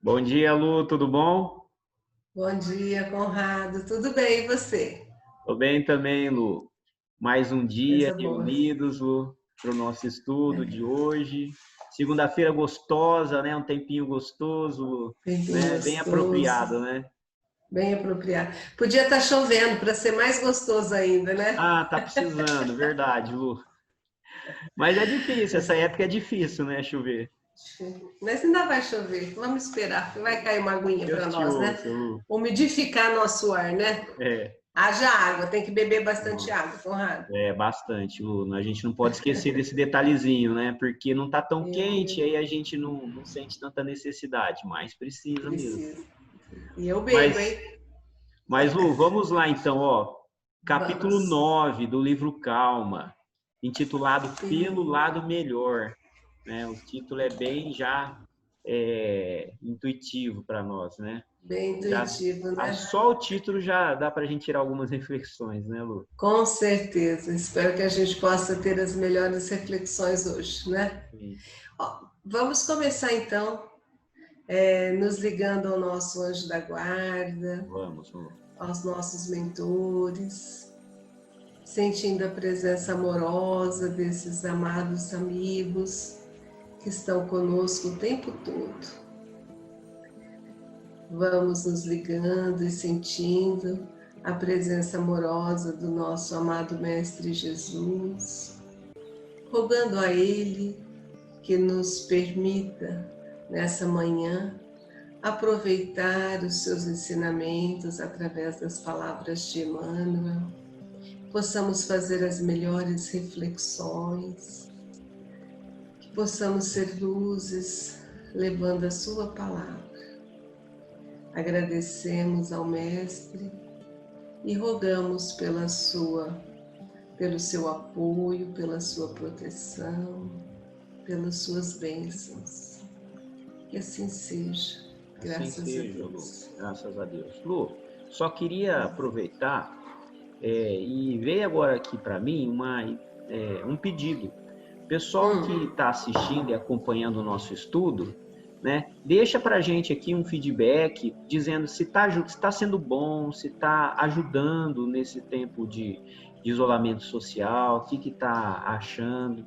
Bom dia, Lu, tudo bom? Bom dia, Conrado. Tudo bem, e você? Tô bem também, Lu. Mais um dia Coisa boa. reunidos, Lu, para o nosso estudo de hoje. Segunda-feira gostosa, né? Um tempinho gostoso, Tempinho né? Bem gostoso, apropriado, né? bem apropriado. Podia estar chovendo para ser mais gostoso ainda, né? Ah, tá precisando, verdade, Lu. Mas é difícil, Mas, essa época é difícil, né? Chover. mas ainda vai chover. Vamos esperar, que vai cair uma aguinha Deus para te nós, né? ouça, Lu. Umidificar nosso ar, né? É, Haja água, tem que beber bastante nossa. água, Conrado. É, bastante, Lu. A gente não pode esquecer desse detalhezinho, né? Porque não tá tão quente, Eu aí a gente não sente tanta necessidade, mas precisa mesmo. preciso. E eu bebo, Mas, hein? mas Lu, vamos lá então, ó. Capítulo Vamos. 9 do livro Calma, intitulado Pelo Lado Melhor. Né? O título é bem já intuitivo para nós, né? Bem Já, intuitivo, né? só o título já dá para a gente tirar algumas reflexões, né, Lu? Com certeza. Espero que a gente possa ter as melhores reflexões hoje, né? Sim. Ó, vamos começar então, nos ligando ao nosso anjo da guarda, Vamos, Lu. aos nossos mentores, sentindo a presença amorosa desses amados amigos que estão conosco o tempo todo. Vamos nos ligando e sentindo a presença amorosa do nosso amado Mestre Jesus, rogando a Ele que nos permita, nessa manhã, aproveitar os seus ensinamentos através das palavras de Emmanuel, possamos fazer as melhores reflexões, que possamos ser luzes levando a sua palavra. Agradecemos ao Mestre e rogamos pelo seu apoio, pela sua proteção, pelas suas bênçãos. Que assim seja, Assim graças a seja, Lu. Deus. Graças a Deus. Lu, só queria aproveitar e veio agora aqui para mim um pedido. Pessoal que Hum, está assistindo e acompanhando o nosso estudo, né, deixa para a gente aqui um feedback dizendo se está sendo bom, se está ajudando nesse tempo de isolamento social, o que está achando.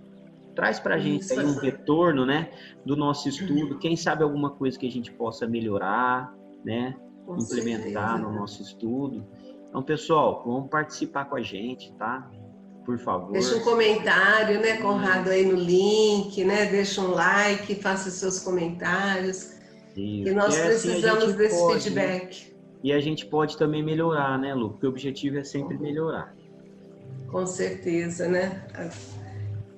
Traz para a gente isso, aí um retorno, né, do nosso estudo. Quem sabe alguma coisa que a gente possa melhorar, né, com implementar certeza. no nosso estudo. Então, pessoal, vamos participar com a gente, tá? Por Deixa um favor. comentário, né, Conrado, aí Isso, no link, né? Deixa um like, faça seus comentários, que isso. Porque nós assim a precisamos gente desse pode, né? feedback. E a gente pode também melhorar, né, Lu? Porque o objetivo é sempre melhorar. Com certeza, né?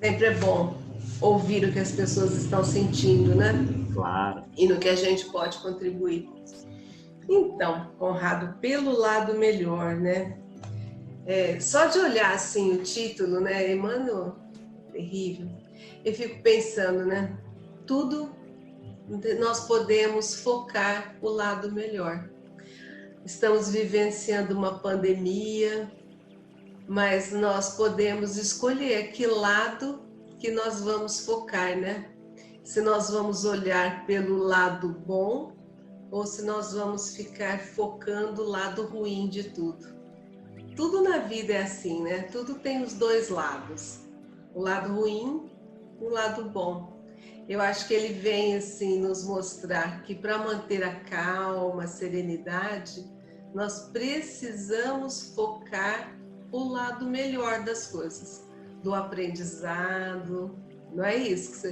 Sempre é bom ouvir o que as pessoas estão sentindo, né? Claro. E no que a gente pode contribuir. Então, Conrado, pelo lado melhor, né? Só de olhar assim o título, né, Emmanuel, terrível, eu fico pensando, né? Tudo nós podemos focar o lado melhor. Estamos vivenciando uma pandemia, mas nós podemos escolher que lado que nós vamos focar, né? Se nós vamos olhar pelo lado bom ou se nós vamos ficar focando o lado ruim de tudo. Tudo na vida é assim, né? Tudo tem os dois lados. O lado ruim e o lado bom. Eu acho que ele vem assim nos mostrar que para manter a calma, a serenidade, nós precisamos focar o lado melhor das coisas, do aprendizado. Não é isso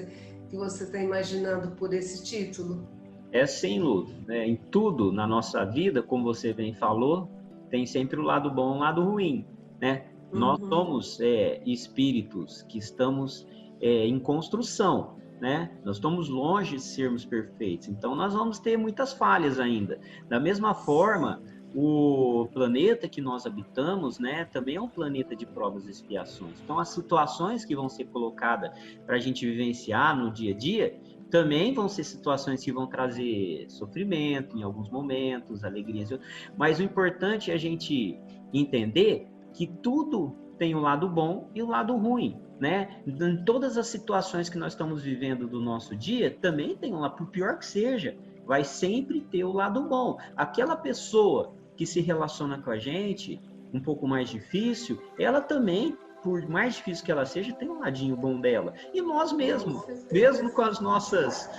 que você está imaginando por esse título? É sem Lu, né? Em tudo na nossa vida, como você bem falou, tem sempre o lado bom e o lado ruim, né? Nós Uhum. somos espíritos que estamos em construção, né? Nós estamos longe de sermos perfeitos, então nós vamos ter muitas falhas ainda. Da mesma forma, o planeta que nós habitamos, né, também é um planeta de provas e expiações. Então, as situações que vão ser colocadas para a gente vivenciar no dia a dia também vão ser situações que vão trazer sofrimento em alguns momentos, alegrias, mas o importante é a gente entender que tudo tem o lado bom e o lado ruim, né? Em todas as situações que nós estamos vivendo do nosso dia, também tem um lado, por pior que seja, vai sempre ter o lado bom. Aquela pessoa que se relaciona com a gente, um pouco mais difícil, ela também, por mais difícil que ela seja, tem um ladinho bom dela. E nós mesmos, mesmo com as nossas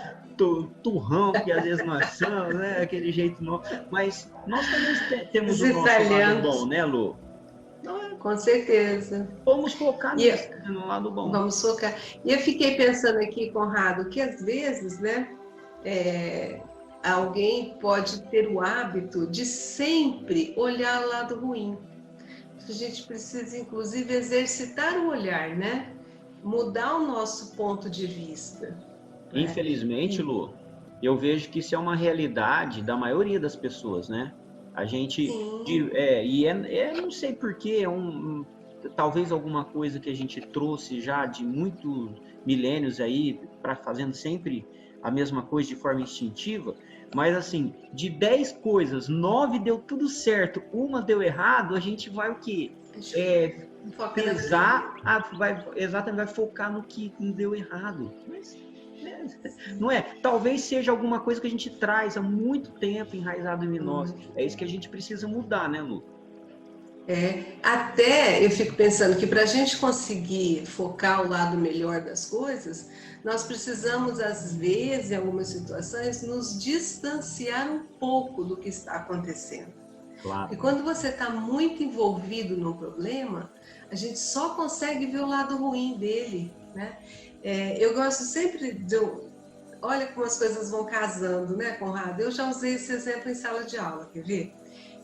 turrão que às vezes nós somos, né? Aquele jeito nosso, mas nós também temos Os o nosso lado italianos. bom, né, Lu? Com certeza. Vamos focar nisso, no lado bom. Vamos focar. E eu fiquei pensando aqui, Conrado, que às vezes, né, alguém pode ter o hábito de sempre olhar o lado ruim. A gente precisa, inclusive, exercitar o olhar, né? Mudar o nosso ponto de vista. Infelizmente, Lu, eu vejo que isso é uma realidade da maioria das pessoas, né? A gente, não sei porquê, talvez alguma coisa que a gente trouxe já de muitos milênios aí, para fazendo sempre a mesma coisa de forma instintiva, mas assim, de 10 coisas, 9 deu tudo certo, uma deu errado, a gente vai o quê? Pesar, vai focar no que não deu errado. Mas, não é? Talvez seja alguma coisa que a gente traz há muito tempo enraizado em nós. É isso que a gente precisa mudar, né, Lu? Até eu fico pensando que para a gente conseguir focar o lado melhor das coisas, nós precisamos, às vezes, em algumas situações, nos distanciar um pouco do que está acontecendo. Claro. E quando você está muito envolvido no problema, a gente só consegue ver o lado ruim dele, né? Eu gosto sempre de... Olha como as coisas vão casando, né, Conrado? Eu já usei esse exemplo em sala de aula, quer ver?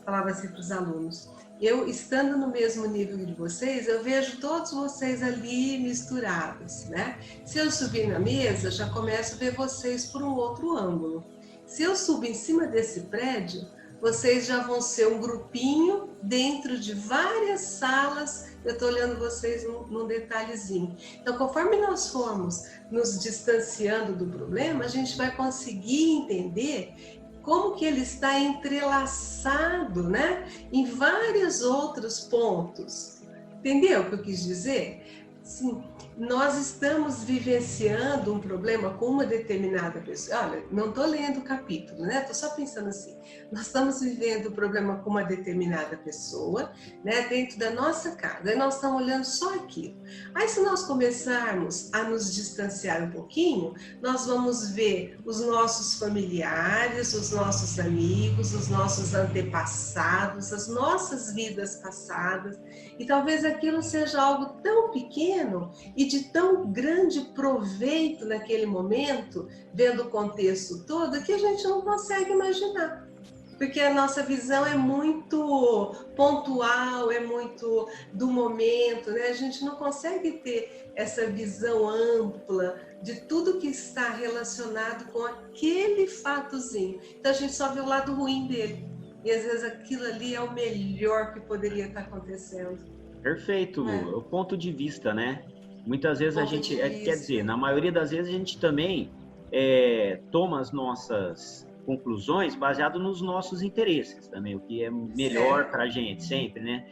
Falava assim para os alunos. Eu, estando no mesmo nível de vocês, eu vejo todos vocês ali misturados, né? Se eu subir na mesa, já começo a ver vocês por um outro ângulo. Se eu subo em cima desse prédio, vocês já vão ser um grupinho dentro de várias salas. Eu estou olhando vocês num detalhezinho. Então, conforme nós formos nos distanciando do problema, a gente vai conseguir entender como que ele está entrelaçado, né, em vários outros pontos. Entendeu o que eu quis dizer? Sim, nós estamos vivenciando um problema com uma determinada pessoa. Olha, não estou lendo o capítulo, né? Estou só pensando assim. Nós estamos vivendo um problema com uma determinada pessoa, né? Dentro da nossa casa. E nós estamos olhando só aquilo. Aí, se nós começarmos a nos distanciar um pouquinho, nós vamos ver os nossos familiares, os nossos amigos, os nossos antepassados, as nossas vidas passadas. E talvez aquilo seja algo tão pequeno e de tão grande proveito naquele momento, vendo o contexto todo, que a gente não consegue imaginar. Porque a nossa visão é muito pontual, é muito do momento, né? A gente não consegue ter essa visão ampla de tudo que está relacionado com aquele fatozinho. Então a gente só vê o lado ruim dele. E às vezes aquilo ali é o melhor que poderia estar acontecendo. Perfeito, Lu. O ponto de vista, né? Muitas vezes a gente, quer dizer, na maioria das vezes a gente também toma as nossas conclusões baseado nos nossos interesses também, o que é melhor para a gente sempre, né?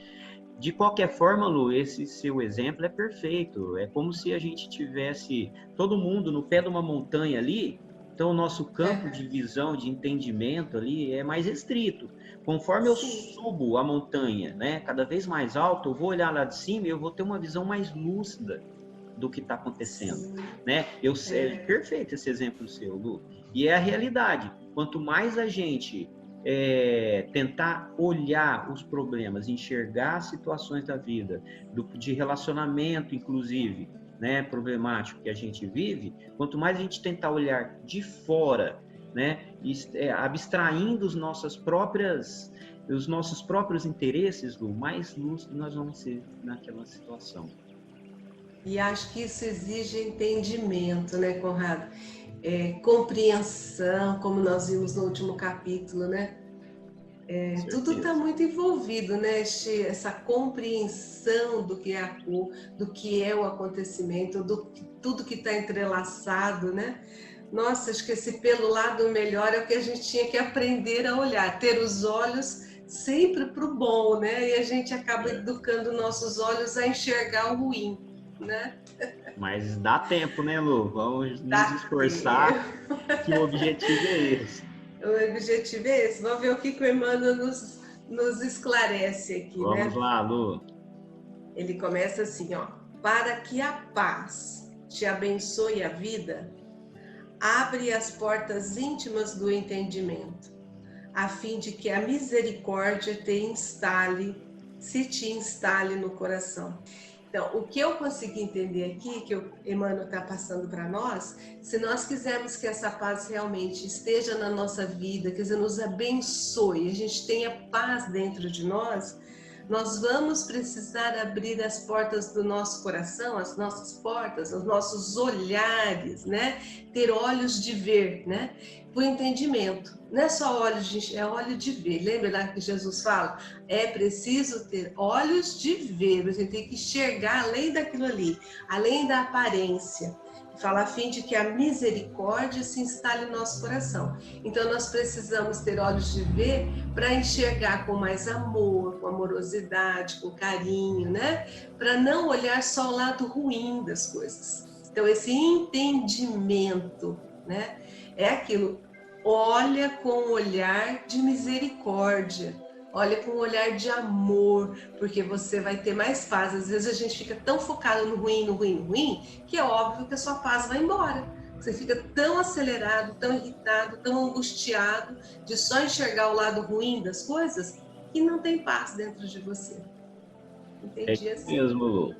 De qualquer forma, Lu, esse seu exemplo é perfeito. É como se a gente tivesse todo mundo no pé de uma montanha ali, então o nosso campo de visão, de entendimento ali é mais restrito. Conforme eu subo a montanha, né, cada vez mais alto, eu vou olhar lá de cima e eu vou ter uma visão mais lúcida do que está acontecendo, né? É perfeito esse exemplo seu, Lu. E é a realidade. Quanto mais a gente tentar olhar os problemas, enxergar as situações da vida, de relacionamento, inclusive, né, problemático que a gente vive, quanto mais a gente tentar olhar de fora, né, abstraindo os nossos próprios interesses, Lu, mais lúcido nós vamos ser naquela situação. E acho que isso exige entendimento, né, Conrado? Compreensão, como nós vimos no último capítulo, né? Tudo está muito envolvido, né? Essa compreensão do que é a cor, do que é o acontecimento, tudo que está entrelaçado, né? Nossa, acho que esse pelo lado melhor é o que a gente tinha que aprender a olhar, ter os olhos sempre para o bom, né? E a gente acaba educando nossos olhos a enxergar o ruim, né? Mas dá tempo, né, Lu? Vamos nos esforçar, que o objetivo é esse. O objetivo é esse. Vamos ver o que o Emmanuel nos esclarece aqui, né? Vamos lá, Lu. Ele começa assim, ó. Para que a paz te abençoe a vida, abre as portas íntimas do entendimento, a fim de que a misericórdia se te instale no coração. Então, o que eu consegui entender aqui, que o Emmanuel está passando para nós, se nós quisermos que essa paz realmente esteja na nossa vida, quer dizer, nos abençoe, a gente tenha paz dentro de nós vamos precisar abrir as portas do nosso coração, as nossas portas, os nossos olhares, né? Ter olhos de ver, né? O entendimento. Não é só olhos, é olho de ver. Lembra lá que Jesus fala? É preciso ter olhos de ver. Você tem que enxergar além daquilo ali, além da aparência. Fala a fim de que a misericórdia se instale no nosso coração. Então nós precisamos ter olhos de ver para enxergar com mais amor, com amorosidade, com carinho, né? Para não olhar só o lado ruim das coisas. Então esse entendimento, né? É aquilo, olha com um olhar de misericórdia. Olha com um olhar de amor, porque você vai ter mais paz. Às vezes a gente fica tão focado no ruim, que é óbvio que a sua paz vai embora. Você fica tão acelerado, tão irritado, tão angustiado de só enxergar o lado ruim das coisas, que não tem paz dentro de você. Entendi assim. É mesmo, Lu.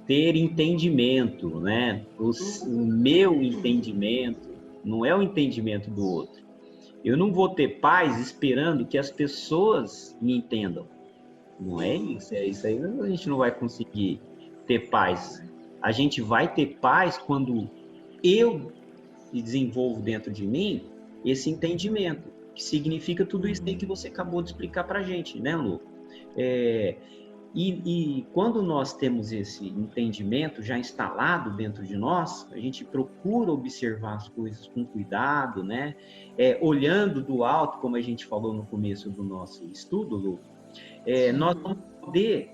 Ter entendimento, né? O meu entendimento não é o entendimento do outro. Eu não vou ter paz esperando que as pessoas me entendam. Não é isso. É isso aí. A gente não vai conseguir ter paz. A gente vai ter paz quando eu desenvolvo dentro de mim esse entendimento, que significa tudo isso aí que você acabou de explicar pra gente, né, Lu? E quando nós temos esse entendimento já instalado dentro de nós, a gente procura observar as coisas com cuidado, né? Olhando do alto, como a gente falou no começo do nosso estudo, Lu, nós vamos poder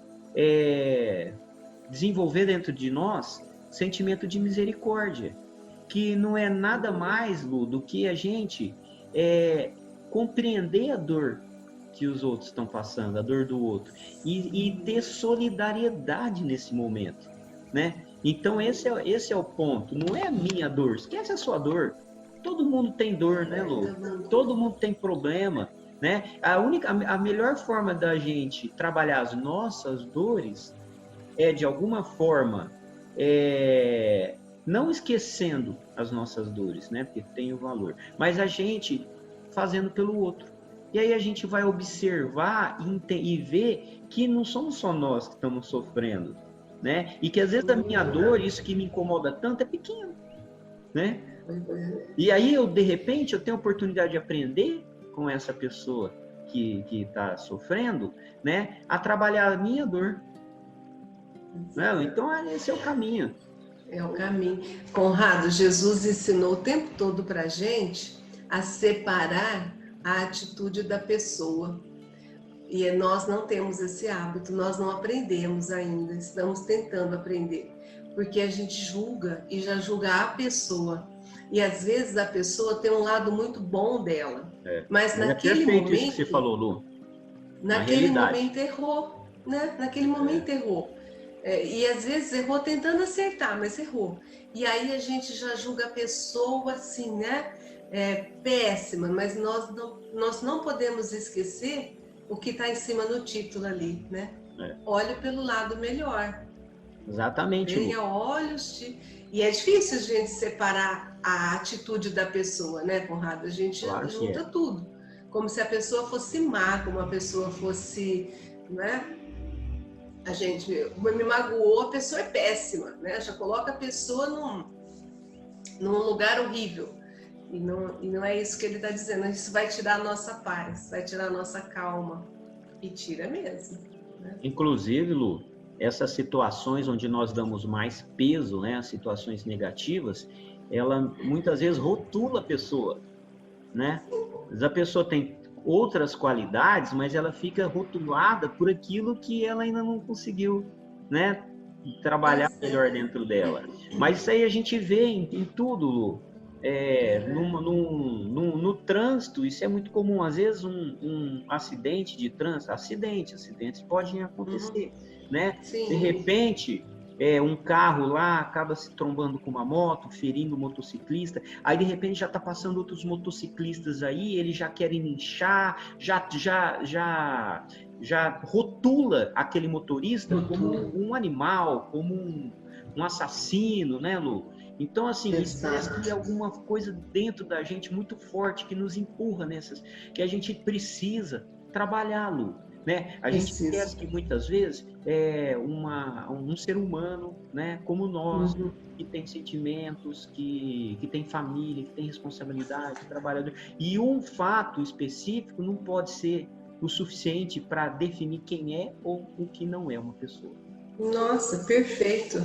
desenvolver dentro de nós sentimento de misericórdia, que não é nada mais, Lu, do que a gente compreender a dor que os outros estão passando, a dor do outro, e ter solidariedade nesse momento, né? Então esse é o ponto, não é a minha dor, esquece a sua dor. Todo mundo tem dor, né, Lu? Todo mundo tem problema, né? A melhor forma da gente trabalhar as nossas dores é, de alguma forma, não esquecendo as nossas dores, né? Porque tem o valor, mas a gente fazendo pelo outro. E aí a gente vai observar e ver que não somos só nós que estamos sofrendo, né? E que às vezes a minha dor, isso que me incomoda tanto, é pequeno, né? E aí de repente, eu tenho a oportunidade de aprender com essa pessoa que está sofrendo, né? A trabalhar a minha dor. Não, então esse é o caminho. É o caminho. Conrado, Jesus ensinou o tempo todo para a gente a separar a atitude da pessoa. E nós não temos esse hábito, nós não aprendemos ainda, estamos tentando aprender. Porque a gente julga e já julga a pessoa. E às vezes a pessoa tem um lado muito bom dela. Mas naquele momento... isso que você falou, Lu. Naquele momento errou, né? Naquele momento errou. E às vezes errou tentando acertar, mas errou. E aí a gente já julga a pessoa assim, né? Péssima, mas nós não podemos esquecer o que está em cima no título ali, né? Olhe pelo lado melhor. Exatamente. Tenha olhos de... E é difícil a gente separar a atitude da pessoa, né, Conrado? A gente junta tudo. Como se a pessoa fosse má, como a pessoa fosse, né? A gente me magoou, a pessoa é péssima, né? Já coloca a pessoa num lugar horrível. E não é isso que ele está dizendo. Isso vai tirar a nossa paz, vai tirar a nossa calma. E tira mesmo. Né? Inclusive, Lu, essas situações onde nós damos mais peso, né, as situações negativas, ela muitas vezes rotula a pessoa, né? A pessoa tem outras qualidades, mas ela fica rotulada por aquilo que ela ainda não conseguiu, né, trabalhar melhor dentro dela. Mas isso aí a gente vê em tudo, Lu. No trânsito, isso é muito comum. Às vezes, um acidente de trânsito, acidentes podem acontecer, né? Sim. De repente, um carro lá acaba se trombando com uma moto, ferindo o motociclista, aí de repente já está passando outros motociclistas aí, eles já querem linchar, já rotula aquele motorista como um animal, como um assassino, né, Lu? Então, assim, isso parece que é alguma coisa dentro da gente muito forte que nos empurra nessas, que a gente precisa trabalhar, Lu, né? A gente esquece que muitas vezes é um ser humano, né, como nós, que tem sentimentos, que tem família, que tem responsabilidade, trabalhador. E um fato específico não pode ser o suficiente para definir quem é ou o que não é uma pessoa. Nossa, perfeito.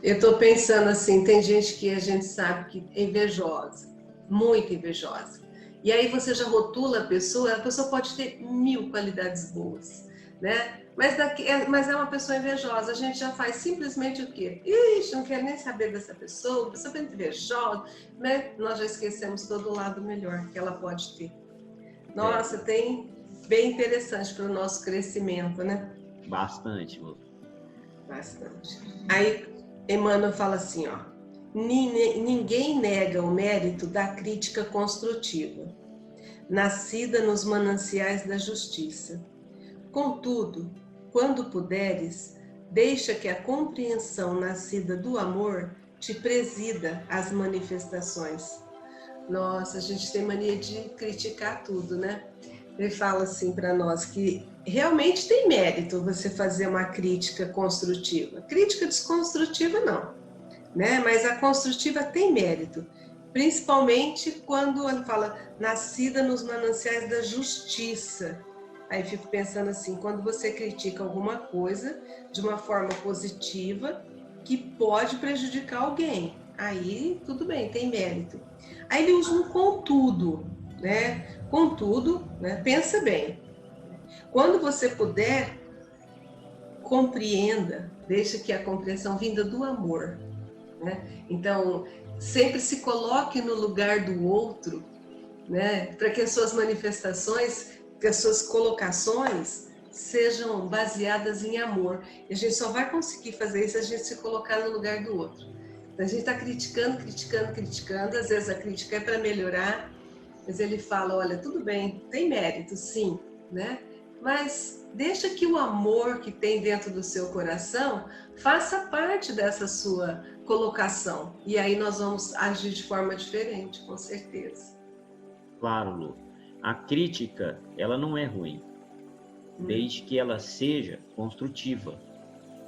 Eu estou pensando assim, tem gente que a gente sabe que é invejosa, muito invejosa. E aí você já rotula a pessoa pode ter 1000 qualidades boas, né? Mas é uma pessoa invejosa, a gente já faz simplesmente o quê? Ixi, não quero nem saber dessa pessoa é muito invejosa, né? Nós já esquecemos todo o lado melhor que ela pode ter. Nossa, tem bem interessante para o nosso crescimento, né? Bastante, Lu. Bastante. Aí Emmanuel fala assim, ó, ninguém nega o mérito da crítica construtiva, nascida nos mananciais da justiça. Contudo, quando puderes, deixa que a compreensão nascida do amor te presida as manifestações. Nossa, a gente tem mania de criticar tudo, né? Ele fala assim para nós que realmente tem mérito você fazer uma crítica construtiva. Crítica desconstrutiva não, né? Mas a construtiva tem mérito, principalmente quando ele fala nascida nos mananciais da justiça. Aí fico pensando assim, quando você critica alguma coisa de uma forma positiva que pode prejudicar alguém, aí tudo bem, tem mérito. Aí ele usa um contudo, né? Contudo, né? Pensa bem. Quando você puder, compreenda, deixa que a compreensão vinda do amor, né? Então, sempre se coloque no lugar do outro, né? Para que as suas manifestações, que as suas colocações sejam baseadas em amor. E a gente só vai conseguir fazer isso se a gente se colocar no lugar do outro. Então, a gente está criticando, às vezes a crítica é para melhorar, mas ele fala, olha, tudo bem, tem mérito, sim, né? Mas deixa que o amor que tem dentro do seu coração faça parte dessa sua colocação. E aí nós vamos agir de forma diferente, com certeza. Claro, Lu. A crítica, ela não é ruim, desde que ela seja construtiva,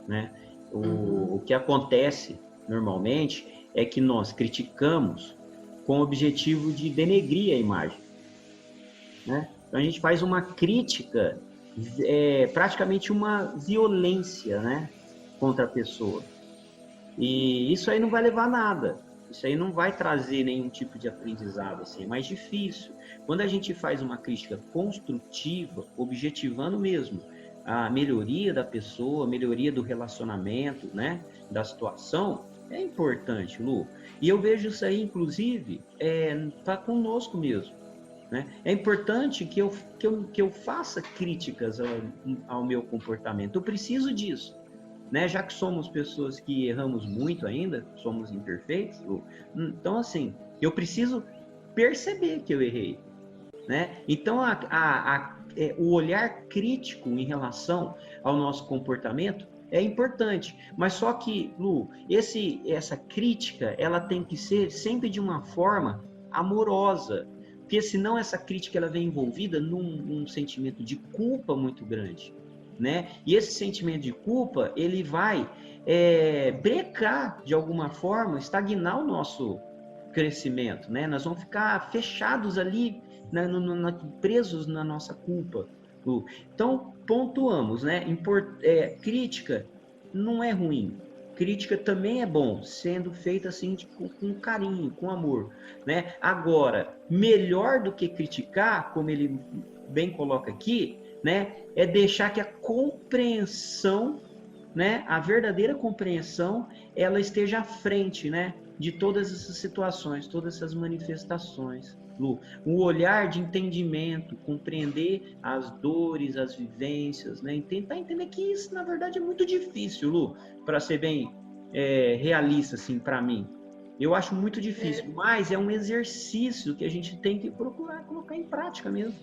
né? O que acontece normalmente é que nós criticamos com o objetivo de denegrir a imagem, né? Então a gente faz uma crítica, praticamente uma violência, né, contra a pessoa. E isso aí não vai levar a nada. Isso aí não vai trazer nenhum tipo de aprendizado, assim, é mais difícil. Quando a gente faz uma crítica construtiva, objetivando mesmo a melhoria da pessoa, a melhoria do relacionamento, né, da situação, é importante, Lu. E eu vejo isso aí, inclusive, tá conosco mesmo, né? É importante que eu faça críticas ao meu comportamento. Eu preciso disso. Né? Já que somos pessoas que erramos muito ainda, somos imperfeitos, então assim, eu preciso perceber que eu errei, né? Então o olhar crítico em relação ao nosso comportamento é importante, mas só que, Lu, essa crítica, ela tem que ser sempre de uma forma amorosa, porque senão essa crítica ela vem envolvida num sentimento de culpa muito grande. Né? E esse sentimento de culpa, ele vai brecar, de alguma forma, estagnar o nosso crescimento, né? Nós vamos ficar fechados ali, presos na nossa culpa. Então, pontuamos, né? Crítica não é ruim. Crítica também é bom, sendo feita assim com carinho, com amor, né? Agora, melhor do que criticar, como ele bem coloca aqui, né, é deixar que a compreensão, né, a verdadeira compreensão, ela esteja à frente, né, de todas essas situações, todas essas manifestações, Lu. Um olhar de entendimento, compreender as dores, as vivências, né? E tentar entender que isso, na verdade, é muito difícil, Lu, para ser bem realista, assim, para mim. Eu acho muito difícil, mas é um exercício que a gente tem que procurar colocar em prática mesmo,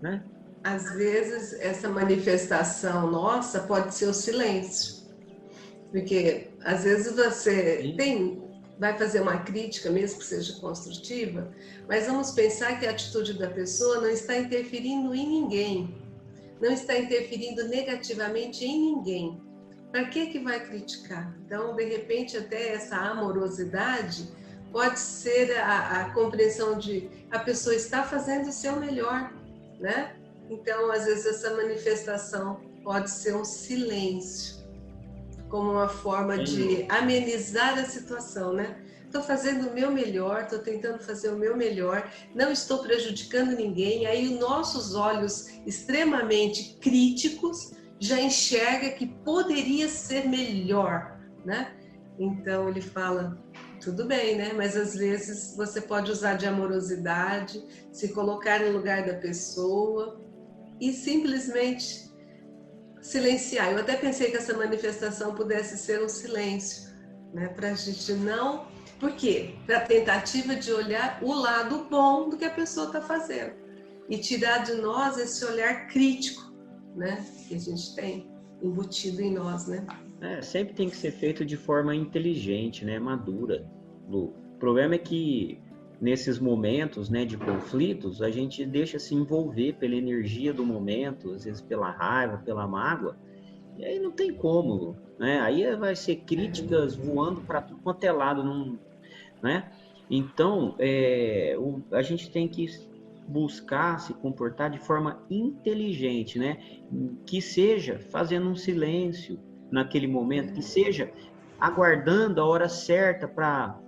né? Às vezes, essa manifestação nossa pode ser o silêncio. Porque, às vezes, vai fazer uma crítica, mesmo que seja construtiva, mas vamos pensar que a atitude da pessoa não está interferindo em ninguém, não está interferindo negativamente em ninguém. Para que vai criticar? Então, de repente, até essa amorosidade pode ser a compreensão de a pessoa está fazendo o seu melhor, né? Então, às vezes, essa manifestação pode ser um silêncio, como uma forma de amenizar a situação, né? Estou fazendo o meu melhor, estou tentando fazer o meu melhor, não estou prejudicando ninguém. Aí os nossos olhos extremamente críticos já enxerga que poderia ser melhor, né? Então ele fala, tudo bem, né? Mas às vezes você pode usar de amorosidade, se colocar no lugar da pessoa e simplesmente silenciar. Eu até pensei que essa manifestação pudesse ser um silêncio, né? Para a gente não... Por quê? Para a tentativa de olhar o lado bom do que a pessoa está fazendo e tirar de nós esse olhar crítico, né? Que a gente tem embutido em nós, né? Sempre tem que ser feito de forma inteligente, né? Madura, Lu. O problema é que nesses momentos, né, de conflitos, a gente deixa se envolver pela energia do momento, às vezes pela raiva, pela mágoa, e aí não tem como, né? Aí vai ser críticas voando para tudo quanto é lado, não, né? Então, a gente tem que buscar se comportar de forma inteligente, né? Que seja fazendo um silêncio naquele momento, que seja aguardando a hora certa para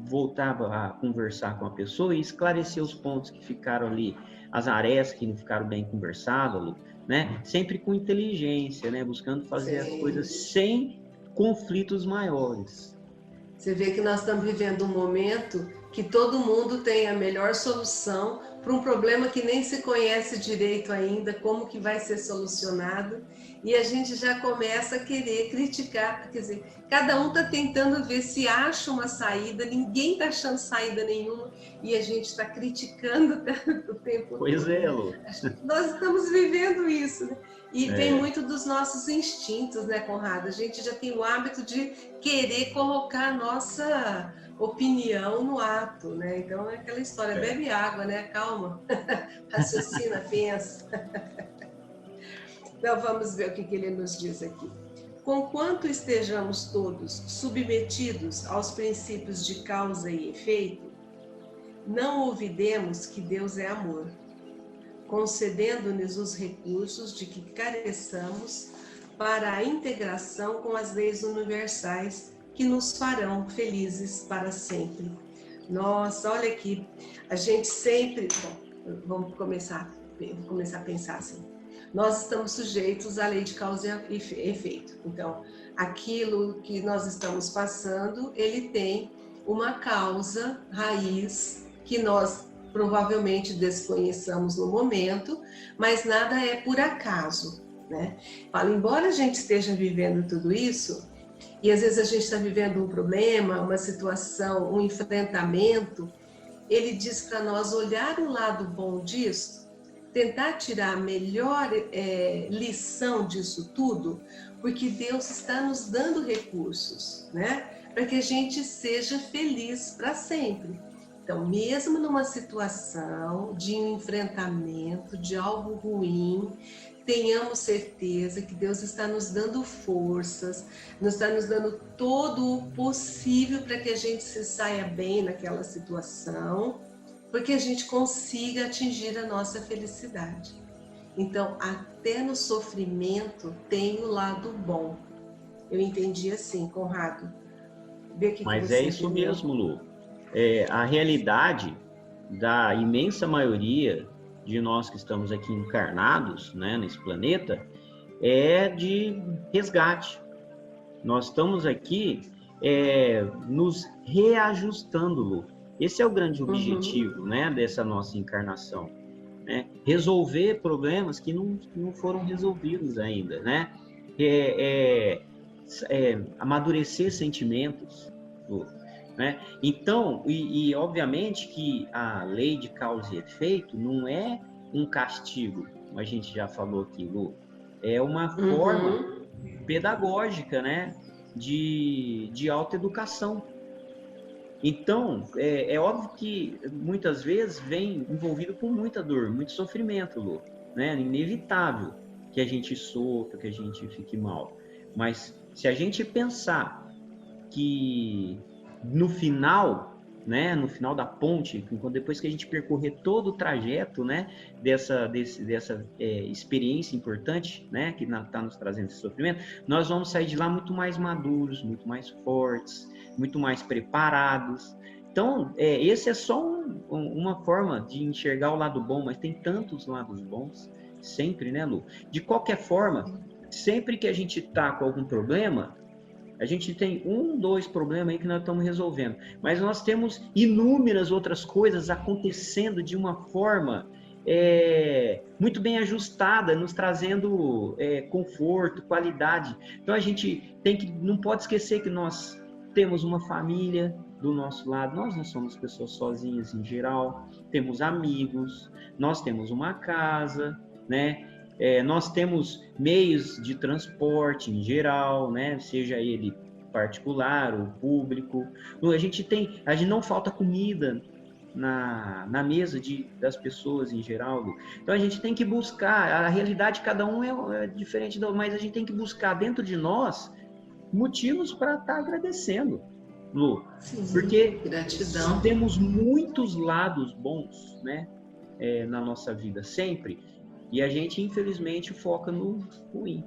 voltar a conversar com a pessoa e esclarecer os pontos que ficaram ali, as arestas que não ficaram bem conversadas, né? Sempre com inteligência, né? Buscando fazer as coisas sem conflitos maiores. Você vê que nós estamos vivendo um momento que todo mundo tem a melhor solução para um problema que nem se conhece direito ainda, como que vai ser solucionado, e a gente já começa a querer criticar, quer dizer, cada um está tentando ver se acha uma saída, ninguém está achando saída nenhuma, e a gente está criticando o tempo Pois todo. É, Lu. Nós estamos vivendo isso, né? E vem muito dos nossos instintos, né, Conrado? A gente já tem o hábito de querer colocar a nossa opinião no ato, né? Então é aquela história, bebe água, né? Calma, raciocina, pensa. Então vamos ver o que ele nos diz aqui. Conquanto estejamos todos submetidos aos princípios de causa e efeito, não olvidemos que Deus é amor, concedendo-nos os recursos de que careçamos para a integração com as leis universais que nos farão felizes para sempre. Nossa, olha aqui, a gente sempre... Bom, vou começar a pensar assim. Nós estamos sujeitos à lei de causa e efeito. Então, aquilo que nós estamos passando, ele tem uma causa raiz que nós provavelmente desconheçamos no momento, mas nada é por acaso, né? Falo, embora a gente esteja vivendo tudo isso, e às vezes a gente está vivendo um problema, uma situação, um enfrentamento, ele diz para nós olhar o lado bom disso, tentar tirar a melhor lição disso tudo, porque Deus está nos dando recursos, né? Para que a gente seja feliz para sempre. Então, mesmo numa situação de um enfrentamento, de algo ruim, tenhamos certeza que Deus está nos dando forças, está nos dando todo o possível para que a gente se saia bem naquela situação, porque a gente consiga atingir a nossa felicidade. Então, até no sofrimento tem o lado bom. Eu entendi assim, Conrado. Mas é isso mesmo, Lu. A realidade da imensa maioria de nós que estamos aqui encarnados, né, nesse planeta, é de resgate. Nós estamos aqui nos reajustando, Lu. Esse é o grande objetivo, né, dessa nossa encarnação, né? Resolver problemas que não foram resolvidos ainda, né? Amadurecer sentimentos, Lu, né? Então, e obviamente que a lei de causa e efeito não é um castigo, como a gente já falou aqui, Lu, é uma forma pedagógica, né, de autoeducação. Então, é óbvio que muitas vezes vem envolvido com muita dor, muito sofrimento, Lu, né? Inevitável que a gente sofra, que a gente fique mal. Mas se a gente pensar que no final, né, no final da ponte, depois que a gente percorrer todo o trajeto, né, dessa experiência importante, né, que está nos trazendo esse sofrimento, nós vamos sair de lá muito mais maduros, muito mais fortes, muito mais preparados. Então, esse é só uma forma de enxergar o lado bom, mas tem tantos lados bons, sempre, né, Lu? De qualquer forma, sempre que a gente está com algum problema, a gente tem 2 problemas aí que nós estamos resolvendo, mas nós temos inúmeras outras coisas acontecendo de uma forma muito bem ajustada, nos trazendo conforto, qualidade. Então a gente não pode esquecer que nós temos uma família do nosso lado, nós não somos pessoas sozinhas em geral, temos amigos, nós temos uma casa, né? Nós temos meios de transporte em geral, né? Seja ele particular ou público. A gente não falta comida na mesa das pessoas em geral. Então a gente tem que buscar, a realidade de cada um é diferente, mas a gente tem que buscar dentro de nós motivos para estar agradecendo, Lu. Sim, porque gratidão. Temos muitos lados bons, né, na nossa vida, sempre. E a gente, infelizmente, foca no ruim.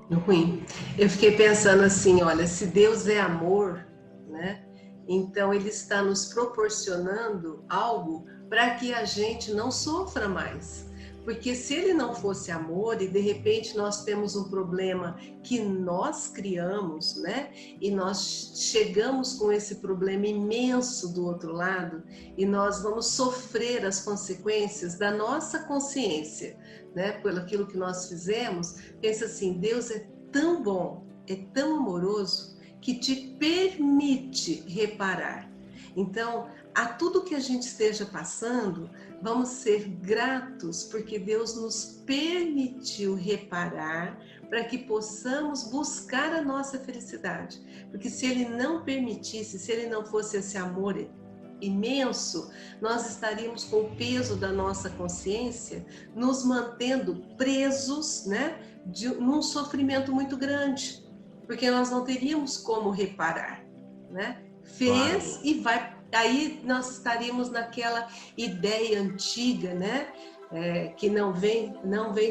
No ruim. Eu fiquei pensando assim, olha, se Deus é amor, né? Então Ele está nos proporcionando algo para que a gente não sofra mais. Porque se Ele não fosse amor e de repente nós temos um problema que nós criamos, né? E nós chegamos com esse problema imenso do outro lado e nós vamos sofrer as consequências da nossa consciência, né? Pelo aquilo que nós fizemos. Pensa assim, Deus é tão bom, é tão amoroso que te permite reparar. Então, a tudo que a gente esteja passando, vamos ser gratos porque Deus nos permitiu reparar para que possamos buscar a nossa felicidade. Porque se Ele não permitisse, se Ele não fosse esse amor imenso, nós estaríamos com o peso da nossa consciência nos mantendo presos, né, num sofrimento muito grande, porque nós não teríamos como reparar, né? Fez claro. E vai, aí nós estaríamos naquela ideia antiga, né? Que não vem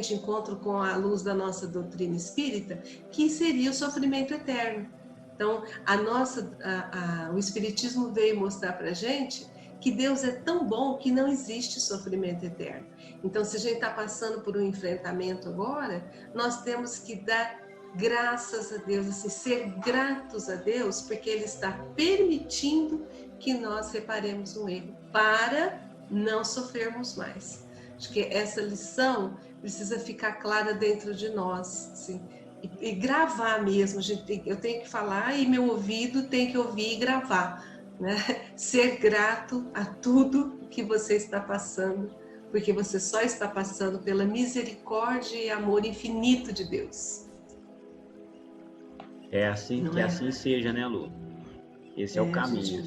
de encontro com a luz da nossa doutrina espírita, que seria o sofrimento eterno. Então, o Espiritismo veio mostrar para a gente que Deus é tão bom que não existe sofrimento eterno. Então, se a gente está passando por um enfrentamento agora, nós temos que dar graças a Deus, assim, ser gratos a Deus, porque Ele está permitindo que nós reparemos um erro, para não sofrermos mais. Acho que essa lição precisa ficar clara dentro de nós, assim, e gravar mesmo. Eu tenho que falar e meu ouvido tem que ouvir e gravar, né? Ser grato a tudo que você está passando, porque você só está passando pela misericórdia e amor infinito de Deus. É assim que assim seja, né, Lu? Esse é o caminho.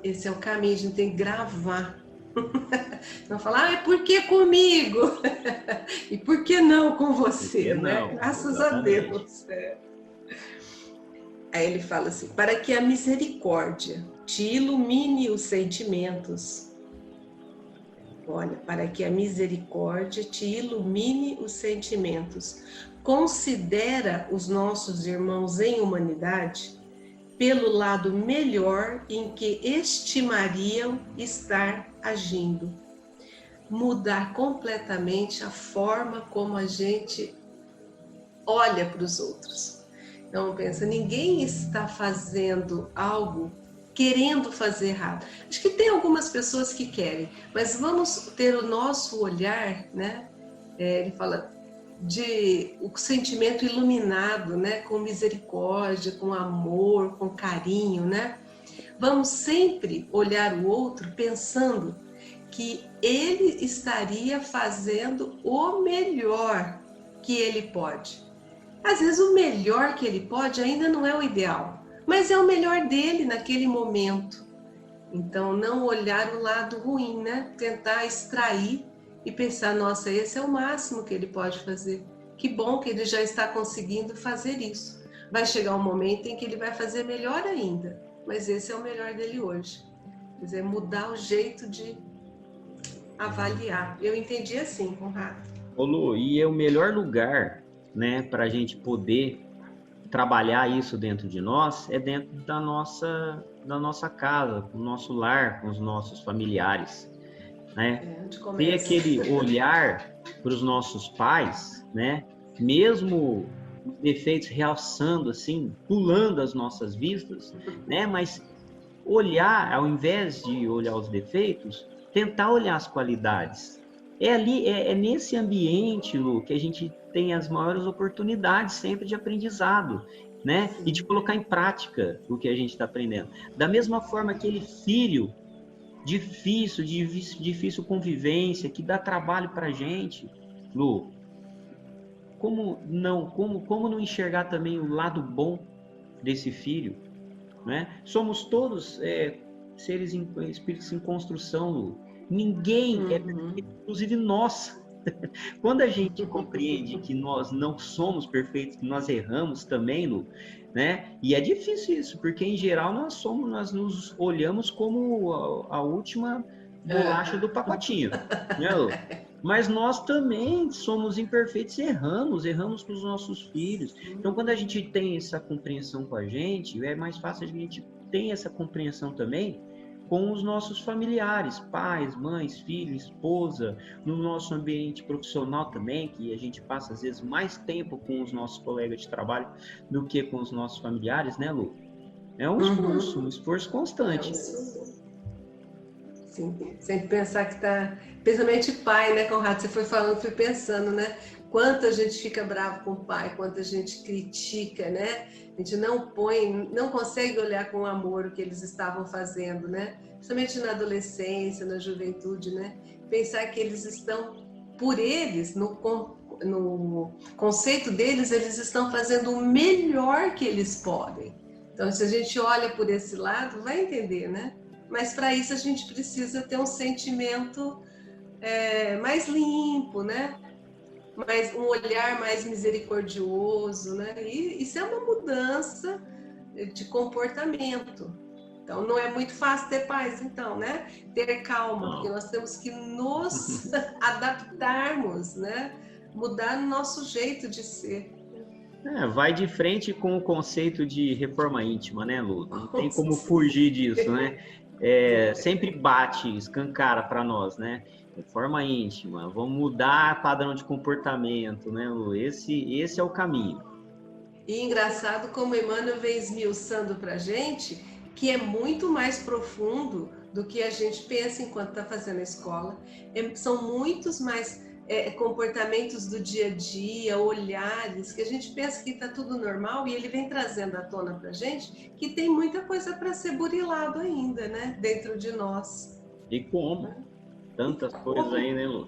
Esse é o caminho, a gente tem que gravar. Não falar, é por que comigo? E por que não com você, né? Não, Graças exatamente. a Deus. Aí ele fala assim, para que a misericórdia te ilumine os sentimentos. Olha, para que a misericórdia te ilumine os sentimentos. Considera os nossos irmãos em humanidade pelo lado melhor em que estimariam estar agindo. Mudar completamente a forma como a gente olha para os outros. Então pensa, ninguém está fazendo algo querendo fazer errado. Acho que tem algumas pessoas que querem, mas vamos ter o nosso olhar, né? Ele fala de o sentimento iluminado, né? Com misericórdia, com amor, com carinho, né? Vamos sempre olhar o outro pensando que ele estaria fazendo o melhor que ele pode. Às vezes o melhor que ele pode ainda não é o ideal, mas é o melhor dele naquele momento. Então, não olhar o lado ruim, né? Tentar extrair e pensar, nossa, esse é o máximo que ele pode fazer. Que bom que ele já está conseguindo fazer isso. Vai chegar um momento em que ele vai fazer melhor ainda, mas esse é o melhor dele hoje. Quer dizer, mudar o jeito de avaliar. Eu entendi assim, Conrado. Ô Lu, e é o melhor lugar, né, para a gente poder trabalhar isso dentro de nós é dentro da nossa casa, com o nosso lar, com os nossos familiares, né? Ter aquele olhar para os nossos pais, né? Mesmo os defeitos realçando assim, pulando as nossas vistas, né? Mas olhar, ao invés de olhar os defeitos, tentar olhar as qualidades. É ali, é nesse ambiente, Lu, que a gente tem as maiores oportunidades sempre de aprendizado, né? E de colocar em prática o que a gente está aprendendo. Da mesma forma, aquele filho difícil convivência, que dá trabalho para a gente, Lu, como não enxergar também o lado bom desse filho, né? Somos todos seres espíritos em construção, Lu. Ninguém é perfeito, inclusive nós. Quando a gente compreende que nós não somos perfeitos, que nós erramos também, Lu, né? E é difícil isso, porque em geral nós nos olhamos como a última bolacha do pacotinho, né, Lu? Mas nós também somos imperfeitos e erramos com os nossos filhos. Então, quando a gente tem essa compreensão com a gente, é mais fácil a gente ter essa compreensão também com os nossos familiares, pais, mães, filhos, esposa, no nosso ambiente profissional também, que a gente passa às vezes mais tempo com os nossos colegas de trabalho do que com os nossos familiares, né, Lu? É um esforço constante. Sim, sempre pensar que tá, principalmente pai, né, Conrado? Você foi falando, fui pensando, né? Quanto a gente fica bravo com o pai, quanto a gente critica, né? A gente não consegue olhar com amor o que eles estavam fazendo, né? Principalmente na adolescência, na juventude, né? Pensar que eles estão, por eles, no conceito deles, eles estão fazendo o melhor que eles podem. Então, se a gente olha por esse lado, vai entender, né? Mas para isso a gente precisa ter um sentimento mais limpo, né? Um olhar mais misericordioso, né? E isso é uma mudança de comportamento. Então não é muito fácil ter paz, então, né? Ter calma, porque nós temos que nos adaptarmos, né? Mudar o nosso jeito de ser. Vai de frente com o conceito de reforma íntima, né, Lu? Não tem como fugir disso, né? Sempre bate, escancara para nós, né? Reforma íntima, vamos mudar padrão de comportamento, né, Lu? Esse é o caminho. E engraçado como Emmanuel vem esmiuçando para a gente que é muito mais profundo do que a gente pensa enquanto está fazendo a escola. São muitos mais comportamentos do dia a dia, olhares, que a gente pensa que está tudo normal e ele vem trazendo à tona para a gente que tem muita coisa para ser burilado ainda, né? Dentro de nós. E como? Tantas coisas aí, né, Lu?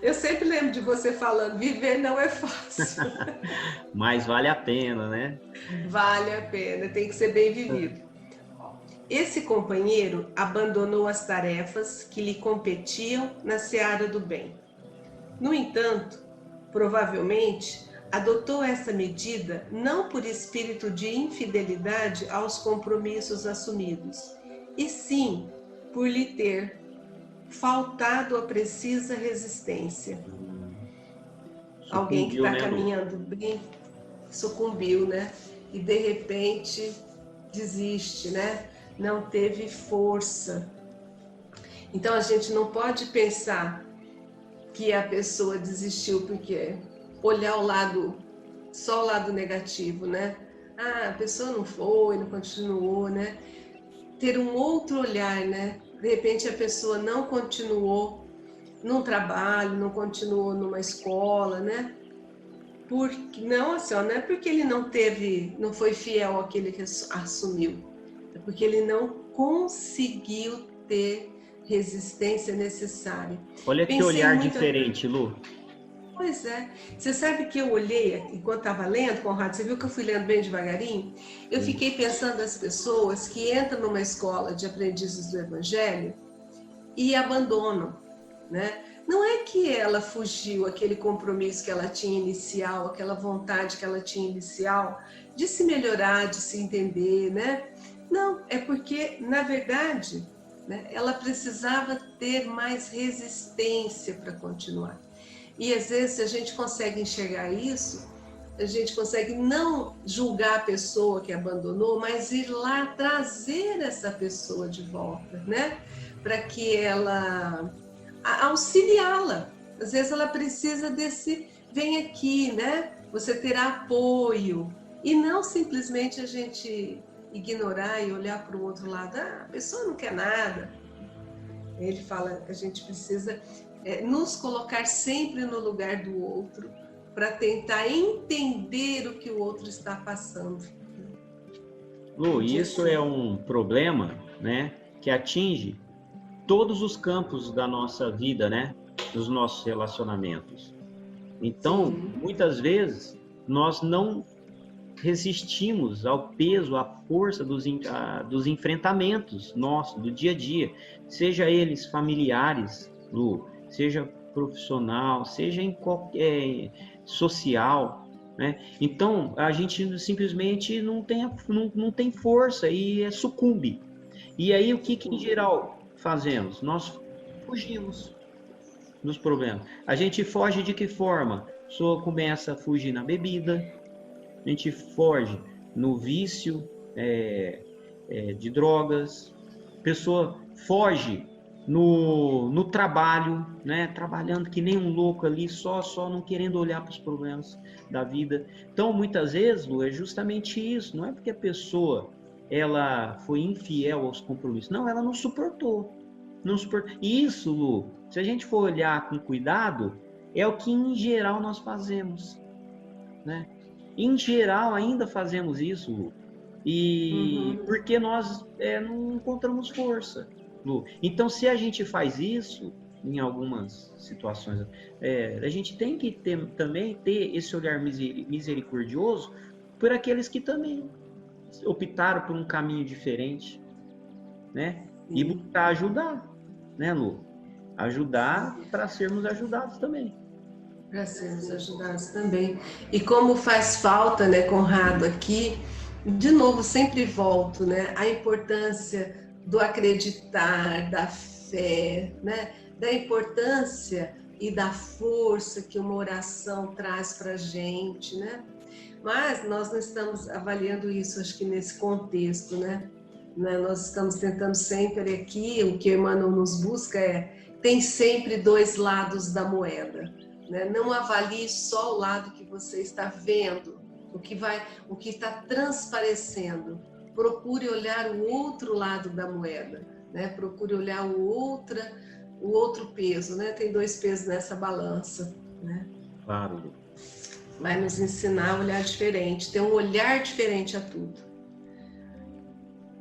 Eu sempre lembro de você falando, viver não é fácil. Mas vale a pena, né? Vale a pena, tem que ser bem vivido. Esse companheiro abandonou as tarefas que lhe competiam na seara do bem. No entanto, provavelmente, adotou essa medida não por espírito de infidelidade aos compromissos assumidos, e sim por lhe ter faltado a precisa resistência. Sucumbiu, alguém que está né, caminhando bem sucumbiu, né? E de repente desiste, né? Não teve força. Então a gente não pode pensar que a pessoa desistiu porque olhar o lado só o lado negativo, né? Ah, a pessoa não foi, não continuou, né? Ter um outro olhar, né? De repente a pessoa não continuou num trabalho, não continuou numa escola, né? Porque não, assim, ó, não é porque ele não foi fiel àquele que assumiu, é porque ele não conseguiu ter resistência necessária. Olha que Pensei olhar muito. diferente, Lu. Pois é. Você sabe que eu olhei, enquanto estava lendo, Conrado, você viu que eu fui lendo bem devagarinho? Eu Sim. fiquei pensando nas pessoas que entram numa escola de aprendizes do Evangelho e abandonam, né? Não é que ela fugiu aquele compromisso que ela tinha inicial, aquela vontade que ela tinha inicial de se melhorar, de se entender, né? Não, é porque, na verdade, né, ela precisava ter mais resistência para continuar. E às vezes, se a gente consegue enxergar isso, a gente consegue não julgar a pessoa que abandonou, mas ir lá trazer essa pessoa de volta, né? Para que ela auxiliá-la. Às vezes ela precisa desse, vem aqui, né? Você terá apoio. E não simplesmente a gente ignorar e olhar para o outro lado. Ah, a pessoa não quer nada. Ele fala que a gente precisa nos colocar sempre no lugar do outro para tentar entender o que o outro está passando. Lu, isso é um problema, né, que atinge todos os campos da nossa vida, né, dos nossos relacionamentos. Então, Sim. muitas vezes, nós não resistimos ao peso, à força dos enfrentamentos nossos, do dia a dia, seja eles familiares, Lu, seja profissional, seja em qualquer social, né? Então, a gente simplesmente não tem força e sucumbe. E aí, o que em geral fazemos? Nós fugimos dos problemas. A gente foge de que forma? A pessoa começa a fugir na bebida, a gente foge no vício de drogas, a pessoa foge no trabalho, né? Trabalhando que nem um louco ali, só não querendo olhar para os problemas da vida. Então, muitas vezes, Lu, é justamente isso. Não é porque a pessoa ela foi infiel aos compromissos. Não, ela não suportou. Não suportou. E isso, Lu, se a gente for olhar com cuidado, é o que em geral nós fazemos, né? Em geral, ainda fazemos isso, Lu. E porque nós não encontramos força, Lu. Então, se a gente faz isso, em algumas situações, a gente tem que também ter esse olhar misericordioso por aqueles que também optaram por um caminho diferente, né? E buscar ajudar, né, Lu? Ajudar para sermos ajudados também. Para sermos ajudados também. E como faz falta, né, Conrado, aqui, de novo, sempre volto, né, a importância do acreditar, da fé, né, da importância e da força que uma oração traz para a gente, né? Mas nós não estamos avaliando isso, acho que nesse contexto, né? Nós estamos tentando sempre aqui, o que Emmanuel nos busca tem sempre dois lados da moeda. Né? Não avalie só o lado que você está vendo, o que está transparecendo. Procure olhar o outro lado da moeda, né? Procure olhar o outro peso, né? Tem dois pesos nessa balança, né? Claro. Vai nos ensinar a olhar diferente, ter um olhar diferente a tudo.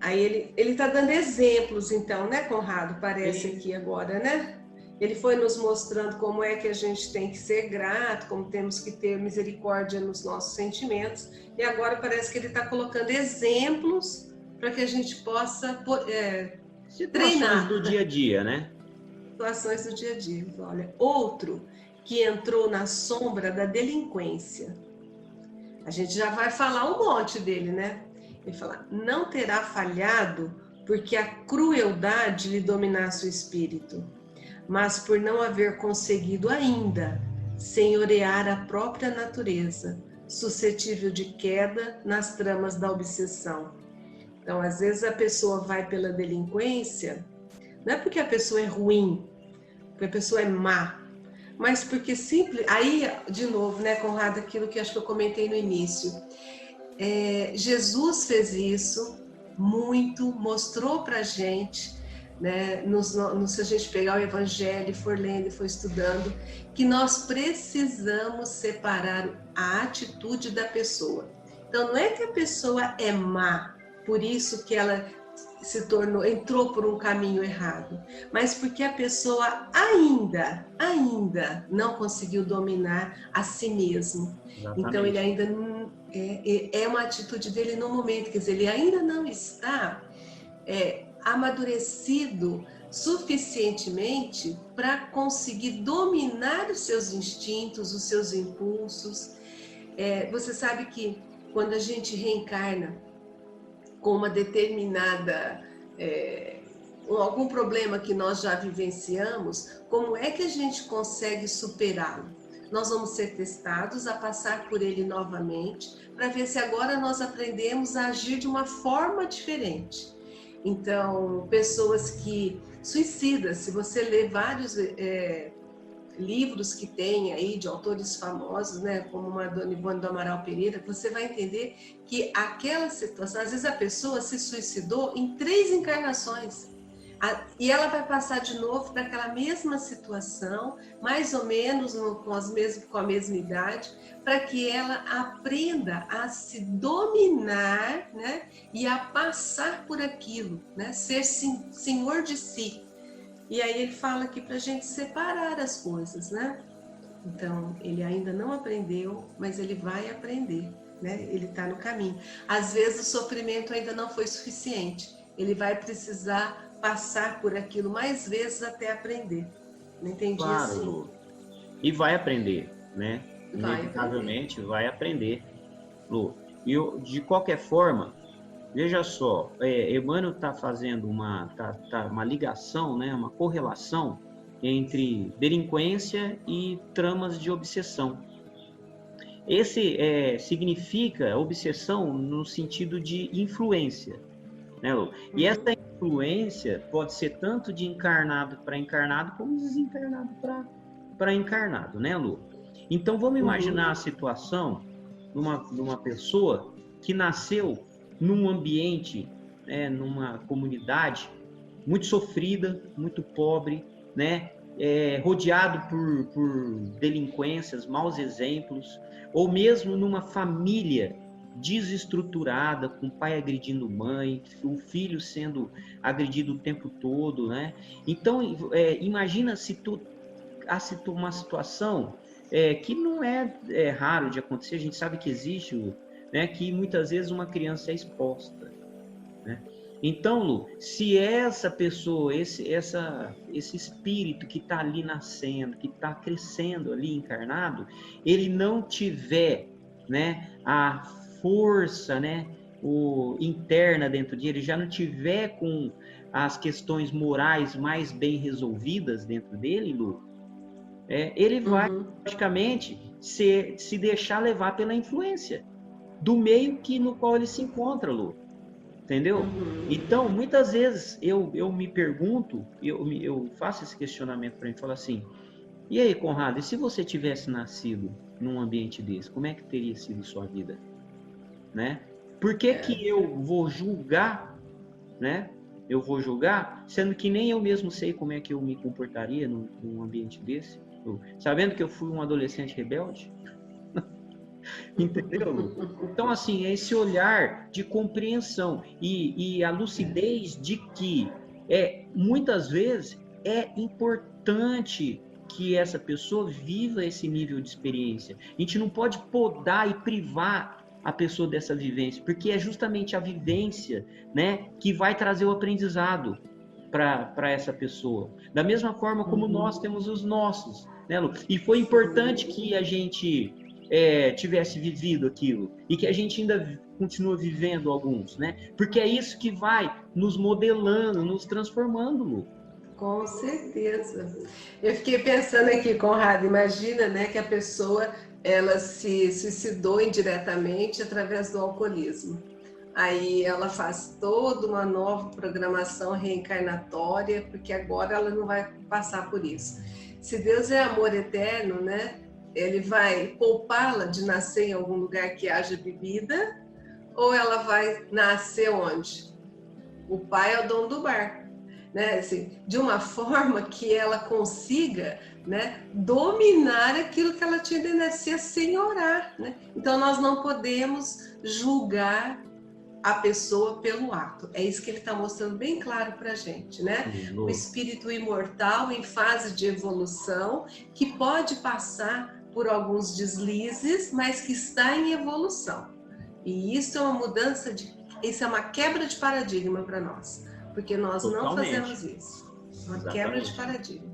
Aí ele está dando exemplos, então, né, Conrado? Parece aqui agora, né? Ele foi nos mostrando como é que a gente tem que ser grato, como temos que ter misericórdia nos nossos sentimentos. E agora parece que ele está colocando exemplos para que a gente possa situações do dia a dia, né? Situações do dia a dia. Olha, outro que entrou na sombra da delinquência. A gente já vai falar um monte dele, né? Ele fala, não terá falhado porque a crueldade lhe dominasse o espírito, mas por não haver conseguido ainda senhorear a própria natureza, suscetível de queda nas tramas da obsessão. Então, às vezes a pessoa vai pela delinquência, não é porque a pessoa é ruim, porque a pessoa é má, mas porque simples. Aí, de novo, né, Conrado, aquilo que acho que eu comentei no início. Jesus fez isso muito, mostrou para a gente, né, se a gente pegar o Evangelho, for lendo e for estudando, que nós precisamos separar a atitude da pessoa. Então, não é que a pessoa é má, por isso que ela entrou por um caminho errado, mas porque a pessoa ainda não conseguiu dominar a si mesmo. Exatamente. Então ele ainda não, é uma atitude dele no momento, quer dizer, ele ainda não está amadurecido suficientemente para conseguir dominar os seus instintos, os seus impulsos. Você sabe que quando a gente reencarna com uma determinada algum problema que nós já vivenciamos, como é que a gente consegue superá-lo? Nós vamos ser testados a passar por ele novamente, para ver se agora nós aprendemos a agir de uma forma diferente. Então, pessoas que suicidam, se você ler vários livros que tem aí de autores famosos, né, como a Dona Ivone do Amaral Pereira, você vai entender que aquela situação, às vezes a pessoa se suicidou em 3 encarnações, e ela vai passar de novo para aquela mesma situação, mais ou menos com a mesma idade, para que ela aprenda a se dominar, né, e a passar por aquilo, né, ser senhor de si. E aí ele fala aqui para a gente separar as coisas, né? Então, ele ainda não aprendeu, mas ele vai aprender, né? Ele está no caminho. Às vezes o sofrimento ainda não foi suficiente. Ele vai precisar passar por aquilo mais vezes até aprender. Não entendi claro, assim? Lu. E vai aprender, né? Vai Inevitavelmente vai aprender, Lu. E de qualquer forma, veja só, Emmanuel está fazendo uma ligação, né, uma correlação entre delinquência e tramas de obsessão. Esse significa obsessão no sentido de influência, né, Lu? E essa influência pode ser tanto de encarnado para encarnado, como de desencarnado para encarnado, né, Lu? Então vamos imaginar a situação de uma pessoa que nasceu num ambiente, numa comunidade muito sofrida, muito pobre, né, rodeado por delinquências, maus exemplos, ou mesmo numa família desestruturada, com o pai agredindo mãe, o filho sendo agredido o tempo todo, né? Então, imagina uma situação que não é raro de acontecer, a gente sabe que existe, né, que muitas vezes uma criança é exposta, né? Então, Lu, se essa pessoa, esse espírito que está ali nascendo, que está crescendo ali encarnado, ele não tiver, né, a força, né, interna dentro dele, ele já não tiver com as questões morais mais bem resolvidas dentro dele, Lu, ele vai praticamente se deixar levar pela influência do meio no qual ele se encontra, Lu. Entendeu? Então, muitas vezes eu me pergunto, eu faço esse questionamento para mim, falo assim, e aí, Conrado, e se você tivesse nascido num ambiente desse, como é que teria sido sua vida? Né? Por que que eu vou julgar, né? Eu vou julgar, sendo que nem eu mesmo sei como é que eu me comportaria num ambiente desse, sabendo que eu fui um adolescente rebelde? Entendeu? Então, assim, é esse olhar de compreensão e a lucidez de que muitas vezes é importante que essa pessoa viva esse nível de experiência. A gente não pode podar e privar a pessoa dessa vivência, porque é justamente a vivência, né, que vai trazer o aprendizado para essa pessoa. Da mesma forma como nós temos os nossos, né, Lu? E foi importante que a gente tivesse vivido aquilo e que a gente ainda continua vivendo alguns, né? Porque é isso que vai nos modelando, nos transformando, Lu. Com certeza. Eu fiquei pensando aqui, Conrado, imagina, né, que a pessoa ela se suicidou indiretamente através do alcoolismo. Aí ela faz toda uma nova programação reencarnatória, porque agora ela não vai passar por isso. Se Deus é amor eterno, né? Ele vai poupá-la de nascer em algum lugar que haja bebida, ou ela vai nascer onde? O pai é o dono do bar, né? Assim, de uma forma que ela consiga, né, dominar aquilo que ela tinha de nascer sem orar, né? Então nós não podemos julgar a pessoa pelo ato. É isso que ele está mostrando bem claro para a gente, né? O espírito imortal em fase de evolução, que pode passar por alguns deslizes, mas que está em evolução. E isso é uma mudança isso é uma quebra de paradigma para nós, porque nós não fazemos isso. Uma quebra de paradigma.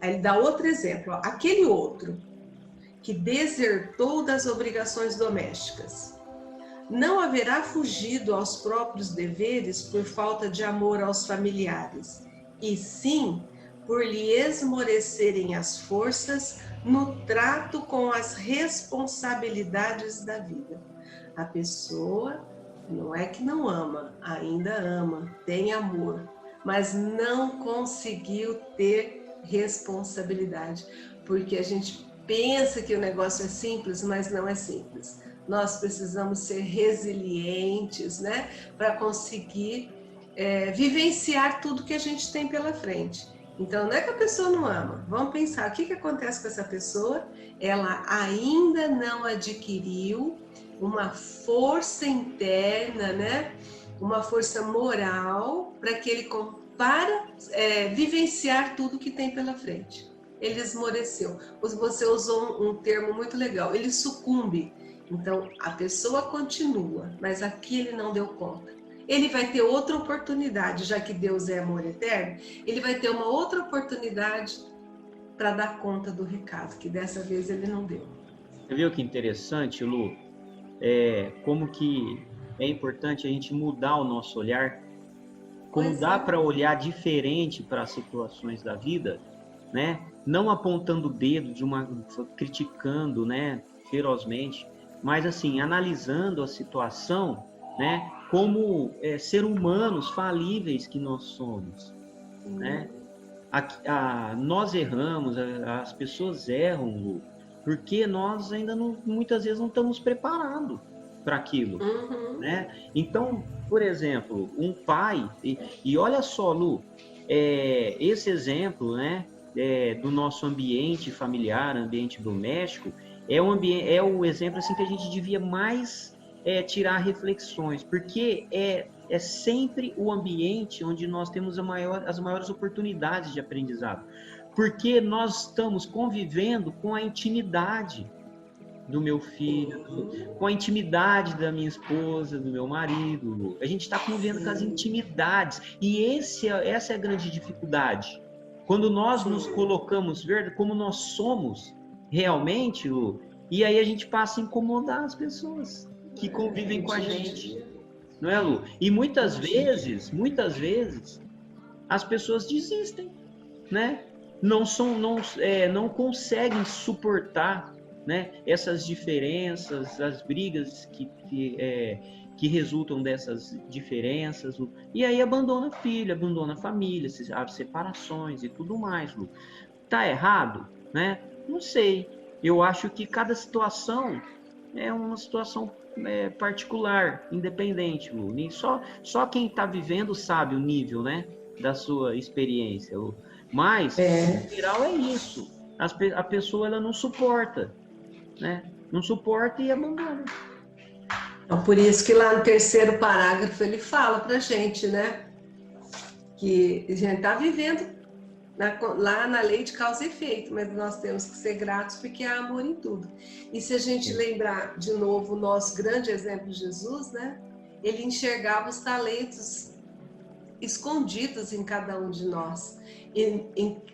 Aí ele dá outro exemplo, ó. Aquele outro que desertou das obrigações domésticas não haverá fugido aos próprios deveres por falta de amor aos familiares, e sim por lhe esmorecerem as forças no trato com as responsabilidades da vida. A pessoa não é que não ama, ainda ama, tem amor, mas não conseguiu ter responsabilidade, porque a gente pensa que o negócio é simples, mas não é simples. Nós precisamos ser resilientes, né, para conseguir vivenciar tudo que a gente tem pela frente. Então, não é que a pessoa não ama. Vamos pensar, o que acontece com essa pessoa? Ela ainda não adquiriu uma força interna, né, uma força moral para vivenciar tudo que tem pela frente. Ele esmoreceu. Você usou um termo muito legal, ele sucumbe. Então, a pessoa continua, mas aqui ele não deu conta. Ele vai ter outra oportunidade, já que Deus é amor eterno, ele vai ter uma outra oportunidade para dar conta do recado, que dessa vez ele não deu. Você viu que interessante, Lu? Como que é importante a gente mudar o nosso olhar, como dá para olhar diferente para as situações da vida, né? Não apontando o dedo, criticando, né, ferozmente, mas assim, analisando a situação, né, como seres humanos falíveis que nós somos, né? Nós erramos, as pessoas erram, Lu, porque nós ainda muitas vezes não estamos preparados para aquilo, né? Então, por exemplo, um pai, e olha só, Lu, esse exemplo, né, do nosso ambiente familiar, ambiente doméstico, é o exemplo assim que a gente devia mais tirar reflexões, porque é sempre o ambiente onde nós temos as maiores oportunidades de aprendizado, porque nós estamos convivendo com a intimidade do meu filho, com a intimidade da minha esposa, do meu marido. A gente está convivendo com as intimidades, e essa é a grande dificuldade. Quando nós nos colocamos como nós somos realmente, Lu, e aí a gente passa a incomodar as pessoas que convivem com a gente, não é, Lu? E muitas vezes, as pessoas desistem, né? Não conseguem suportar, né, essas diferenças, as brigas que resultam dessas diferenças, Lu. E aí abandona filho, abandona família, as separações e tudo mais, Lu. Tá errado, né? Não sei. Eu acho que cada situação é uma situação particular, independente, Lu. E só quem está vivendo sabe o nível, né, da sua experiência, Lu. Mas, no geral, é isso. A pessoa ela não suporta, né? Não suporta e abandona. Então, por isso que lá no terceiro parágrafo ele fala pra gente, né? Que a gente está vivendo lá na lei de causa e efeito, mas nós temos que ser gratos porque há amor em tudo. E se a gente lembrar de novo o nosso grande exemplo de Jesus, né? Ele enxergava os talentos escondidos em cada um de nós, e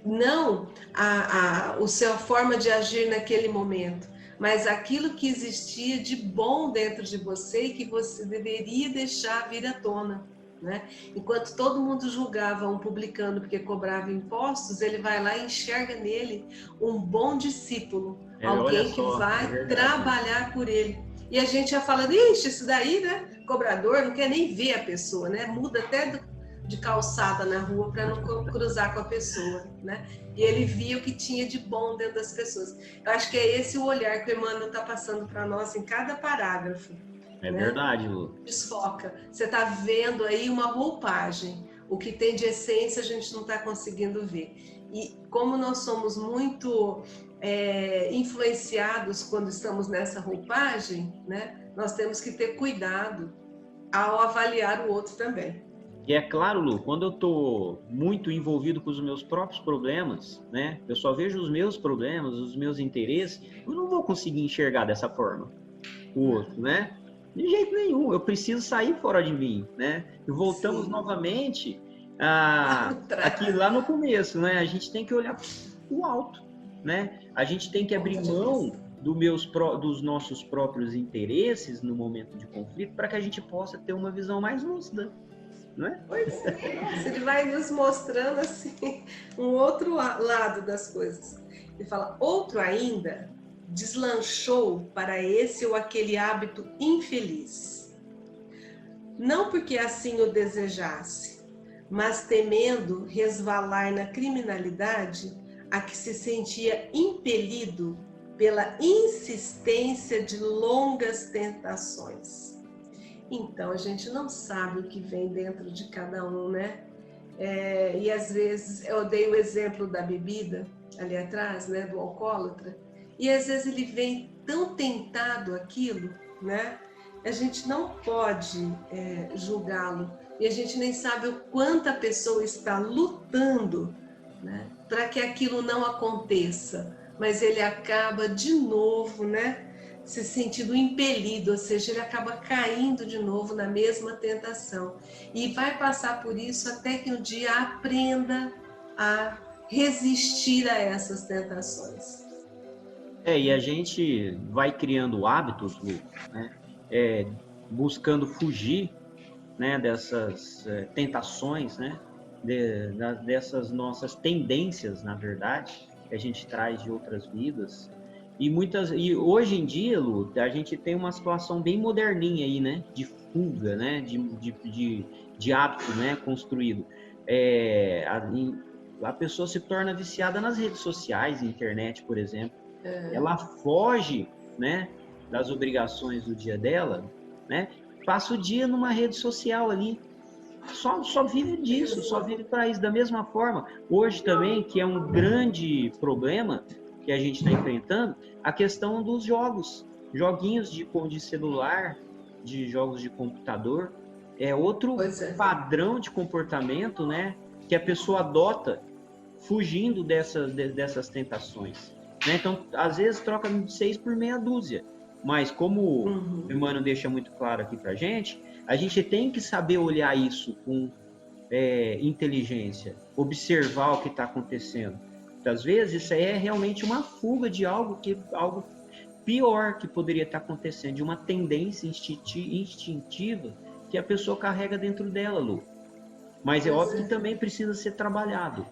não a sua forma de agir naquele momento, mas aquilo que existia de bom dentro de você e que você deveria deixar vir à tona, né? Enquanto todo mundo julgava um publicano porque cobrava impostos, ele vai lá e enxerga nele um bom discípulo, alguém que vai trabalhar por ele. E a gente já fala, ixi, isso daí, né? Cobrador não quer nem ver a pessoa, né? Muda até de calçada na rua para não cruzar com a pessoa, né? E ele via o que tinha de bom dentro das pessoas. Eu acho que é esse o olhar que o Emmanuel está passando para nós em cada parágrafo. É né? verdade, Lu. Desfoca. Você está vendo aí uma roupagem. O que tem de essência a gente não está conseguindo ver. E como nós somos muito influenciados quando estamos nessa roupagem, né? Nós temos que ter cuidado ao avaliar o outro também. E é claro, Lu, quando eu estou muito envolvido com os meus próprios problemas, né? Eu só vejo os meus problemas, os meus interesses, eu não vou conseguir enxergar dessa forma o outro, né? De jeito nenhum, eu preciso sair fora de mim, né? E voltamos novamente aqui lá no começo, né? A gente tem que olhar o alto, né? A gente tem que abrir mão dos nossos próprios interesses no momento de conflito para que a gente possa ter uma visão mais lúcida, não é? Pois é. Nossa, ele vai nos mostrando assim um outro lado das coisas. Ele fala, outro ainda deslanchou para esse ou aquele hábito infeliz. Não porque assim o desejasse, mas temendo resvalar na criminalidade a que se sentia impelido pela insistência de longas tentações. Então, a gente não sabe o que vem dentro de cada um, né? E às vezes, eu dei o exemplo da bebida ali atrás, né? Do alcoólatra. E às vezes ele vem tão tentado aquilo, né? A gente não pode julgá-lo. E a gente nem sabe o quanto a pessoa está lutando, né? Para que aquilo não aconteça. Mas ele acaba de novo, né? Se sentindo impelido, ou seja, ele acaba caindo de novo na mesma tentação. E vai passar por isso até que um dia aprenda a resistir a essas tentações. E a gente vai criando hábitos, Lu, né? Buscando fugir, né, dessas tentações, né? Dessas nossas tendências, na verdade, que a gente traz de outras vidas. E hoje em dia, Lu, a gente tem uma situação bem moderninha aí, né? De fuga, né? De hábito, né? Construído. A pessoa se torna viciada nas redes sociais, internet, por exemplo. Ela foge, né? Das obrigações do dia dela, né? Passa o dia numa rede social ali. Só vive disso, só vive para isso. Da mesma forma, hoje também, que é um grande problema que a gente está enfrentando, a questão dos jogos. Joguinhos de celular, de jogos de computador. É outro padrão de comportamento, né? Que a pessoa adota fugindo dessas tentações. Né? Então, às vezes, troca 6 por meia dúzia. Mas como o Emmanuel deixa muito claro aqui pra gente, a gente tem que saber olhar isso com inteligência, observar o que está acontecendo. Às vezes isso aí é realmente uma fuga de algo pior que poderia estar acontecendo, de uma tendência instintiva que a pessoa carrega dentro dela, Lu. Mas é óbvio que também precisa ser trabalhado.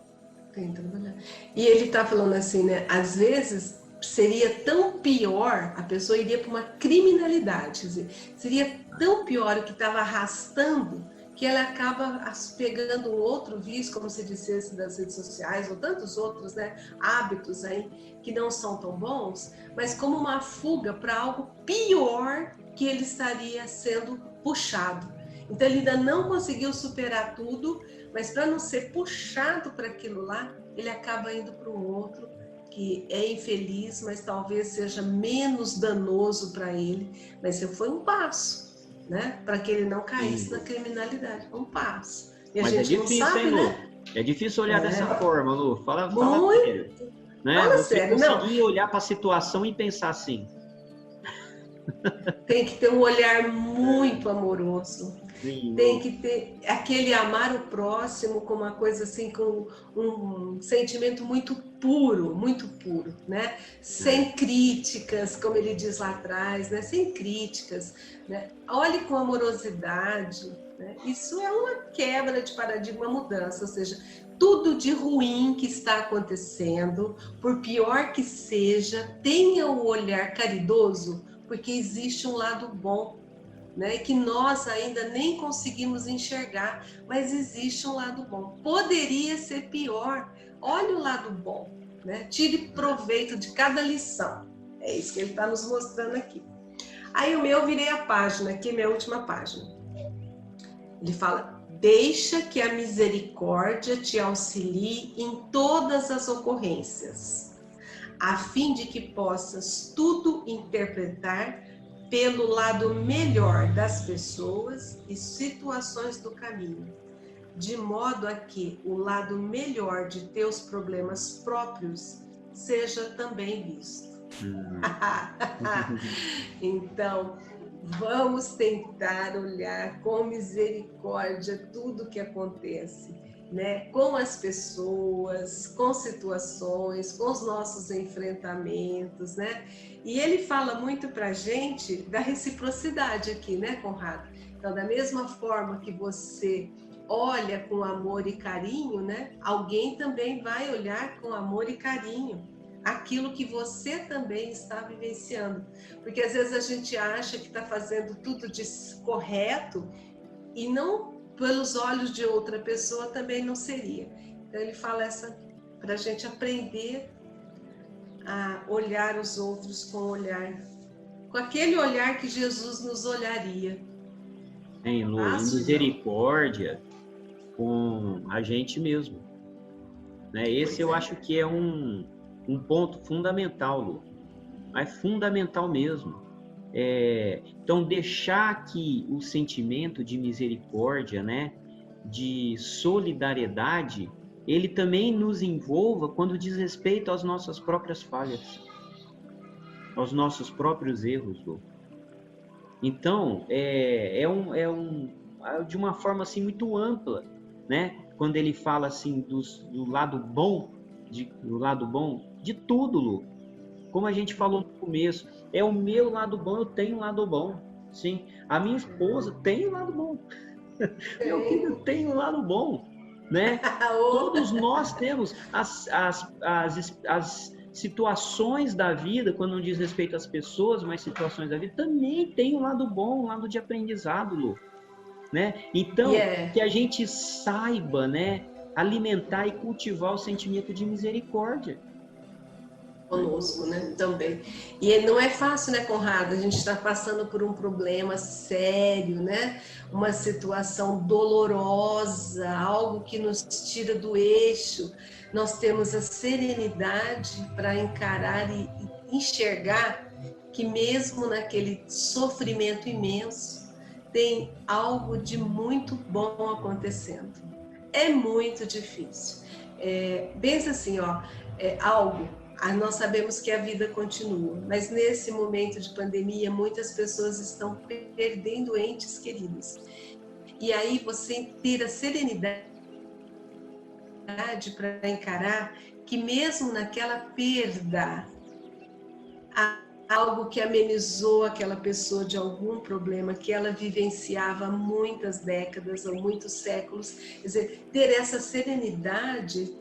Tem que trabalhar. E ele está falando assim, né? Às vezes seria tão pior, a pessoa iria para uma criminalidade, quer dizer, seria tão pior o que estava arrastando que ela acaba pegando um outro vício, como se dissesse, das redes sociais, ou tantos outros, né, hábitos aí que não são tão bons, mas como uma fuga para algo pior que ele estaria sendo puxado. Então ele ainda não conseguiu superar tudo, mas para não ser puxado para aquilo lá, ele acaba indo para um outro que é infeliz, mas talvez seja menos danoso para ele. Mas isso foi um passo, né? Para que ele não caísse na criminalidade. Um passo. E mas a gente é difícil, não sabe, hein, Lu? né? É difícil olhar dessa forma, Lu. Fala Muito. sério. Né? Fala Você sério, conseguir não. olhar para a situação e pensar assim. Tem que ter um olhar muito amoroso. Sim, tem que ter aquele amar o próximo com uma coisa assim, com um sentimento muito puro, né? Sem críticas, como ele diz lá atrás, né? Sem críticas, né? Olhe com amorosidade, né? Isso é uma quebra de paradigma, mudança, ou seja, tudo de ruim que está acontecendo, por pior que seja, tenha o olhar caridoso, porque existe um lado bom. né? Que nós ainda nem conseguimos enxergar, mas existe um lado bom. Poderia ser pior. Olha o lado bom, né? Tire proveito de cada lição. É isso que ele está nos mostrando aqui. Aí o meu, virei a página, aqui minha última página. Ele fala: deixa que a misericórdia te auxilie em todas as ocorrências, a fim de que possas tudo interpretar pelo lado melhor das pessoas e situações do caminho, de modo a que o lado melhor de teus problemas próprios seja também visto. Então, vamos tentar olhar com misericórdia tudo que acontece, né? Com as pessoas, com situações, com os nossos enfrentamentos, né? E ele fala muito pra gente da reciprocidade aqui, né, Conrado? Então, da mesma forma que você olha com amor e carinho, né? Alguém também vai olhar com amor e carinho aquilo que você também está vivenciando. Porque às vezes a gente acha que está fazendo tudo de correto e não pelos olhos de outra pessoa também não seria. Então ele fala essa para a gente aprender a olhar os outros com aquele olhar que Jesus nos olharia. Em misericórdia com a gente mesmo, né? Esse eu acho que é um ponto fundamental, Lu, mas fundamental mesmo. Então, deixar que o sentimento de misericórdia, né, de solidariedade, ele também nos envolva quando diz respeito às nossas próprias falhas, aos nossos próprios erros, Lu. Então, de uma forma assim muito ampla, né? Quando ele fala assim do lado bom, de tudo, Lu. Como a gente falou no começo, é o meu lado bom, eu tenho um lado bom. Sim, a minha esposa tem um lado bom. Meu filho tem um lado bom, né? Todos nós temos as situações da vida, quando não diz respeito às pessoas, mas situações da vida, também tem um lado bom, um lado de aprendizado, Lu, né? Então, que a gente saiba, né, alimentar e cultivar o sentimento de misericórdia conosco, né, também. E não é fácil, né, Conrado? A gente está passando por um problema sério, né? Uma situação dolorosa, algo que nos tira do eixo. Nós temos a serenidade para encarar e enxergar que mesmo naquele sofrimento imenso, tem algo de muito bom acontecendo. É muito difícil. Pensa assim, ó, nós sabemos que a vida continua, mas nesse momento de pandemia, muitas pessoas estão perdendo entes queridos. E aí você ter a serenidade para encarar que mesmo naquela perda, há algo que amenizou aquela pessoa de algum problema que ela vivenciava há muitas décadas ou muitos séculos. Quer dizer, ter essa serenidade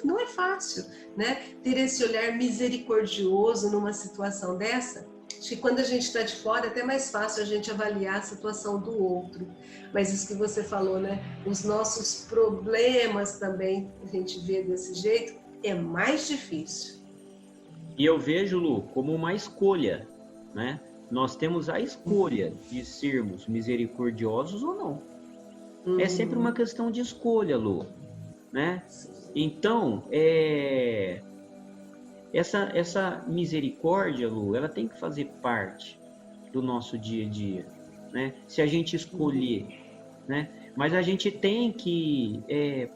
não é fácil, né? Ter esse olhar misericordioso numa situação dessa. Acho que quando a gente está de fora é até mais fácil a gente avaliar a situação do outro. Mas isso que você falou, né? Os nossos problemas também, a gente vê desse jeito, é mais difícil. E eu vejo, Lu, como uma escolha, né? Nós temos a escolha de sermos misericordiosos ou não. É sempre uma questão de escolha, Lu, né? Então, essa misericórdia, Lu, ela tem que fazer parte do nosso dia a dia, né? Se a gente escolher, né? Mas a gente tem que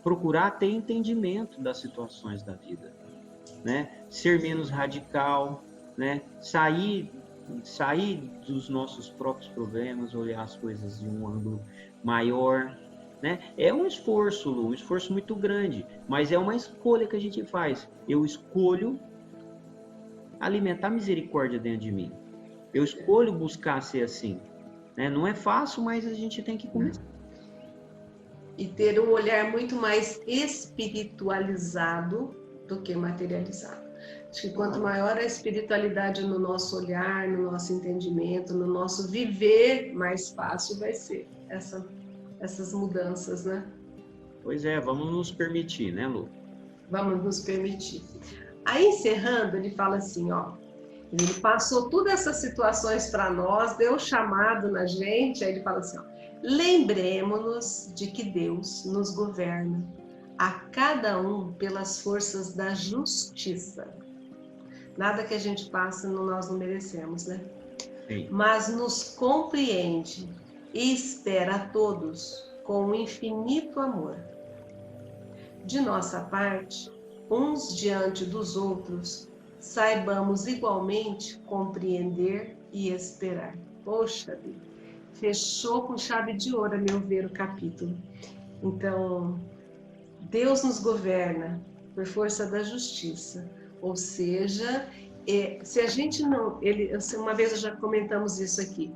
procurar ter entendimento das situações da vida, né? Ser menos radical, né? Sair dos nossos próprios problemas, olhar as coisas de um ângulo maior, né? É um esforço, Lu, um esforço muito grande, mas é uma escolha que a gente faz. Eu escolho alimentar misericórdia dentro de mim. Eu escolho buscar ser assim, né? Não é fácil, mas a gente tem que começar. E ter um olhar muito mais espiritualizado do que materializado. Acho que quanto maior a espiritualidade no nosso olhar, no nosso entendimento, no nosso viver, mais fácil vai ser essas mudanças, né? Pois é, vamos nos permitir, né, Lu? Vamos nos permitir. Aí, encerrando, ele fala assim, ó, ele passou todas essas situações para nós, deu um chamado na gente, aí ele fala assim, ó, lembremos-nos de que Deus nos governa, a cada um pelas forças da justiça. Nada que a gente passa nós não merecemos, né? Sim. Mas nos compreende e espera a todos com um infinito amor. De nossa parte, uns diante dos outros, saibamos igualmente compreender e esperar. Poxa vida, fechou com chave de ouro, a meu ver, o capítulo. Então, Deus nos governa por força da justiça, ou seja, se a gente não, uma vez já comentamos isso aqui,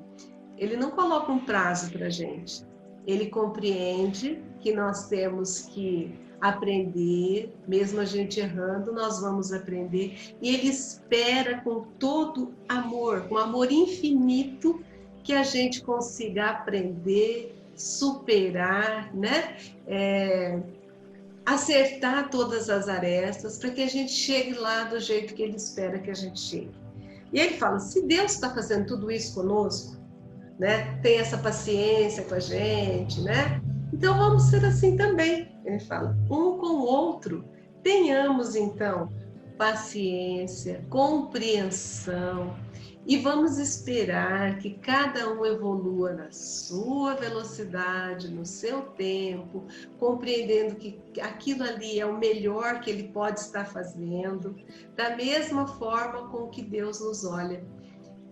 ele não coloca um prazo para a gente, ele compreende que nós temos que aprender, mesmo a gente errando, nós vamos aprender, e ele espera com todo amor, com amor infinito, que a gente consiga aprender, superar, né? Acertar todas as arestas para que a gente chegue lá do jeito que ele espera que a gente chegue. E ele fala, se Deus está fazendo tudo isso conosco, né, tem essa paciência com a gente, né? Então vamos ser assim também. Ele fala, um com o outro, tenhamos então paciência, compreensão, e vamos esperar que cada um evolua na sua velocidade, no seu tempo, compreendendo que aquilo ali é o melhor que ele pode estar fazendo, da mesma forma com que Deus nos olha.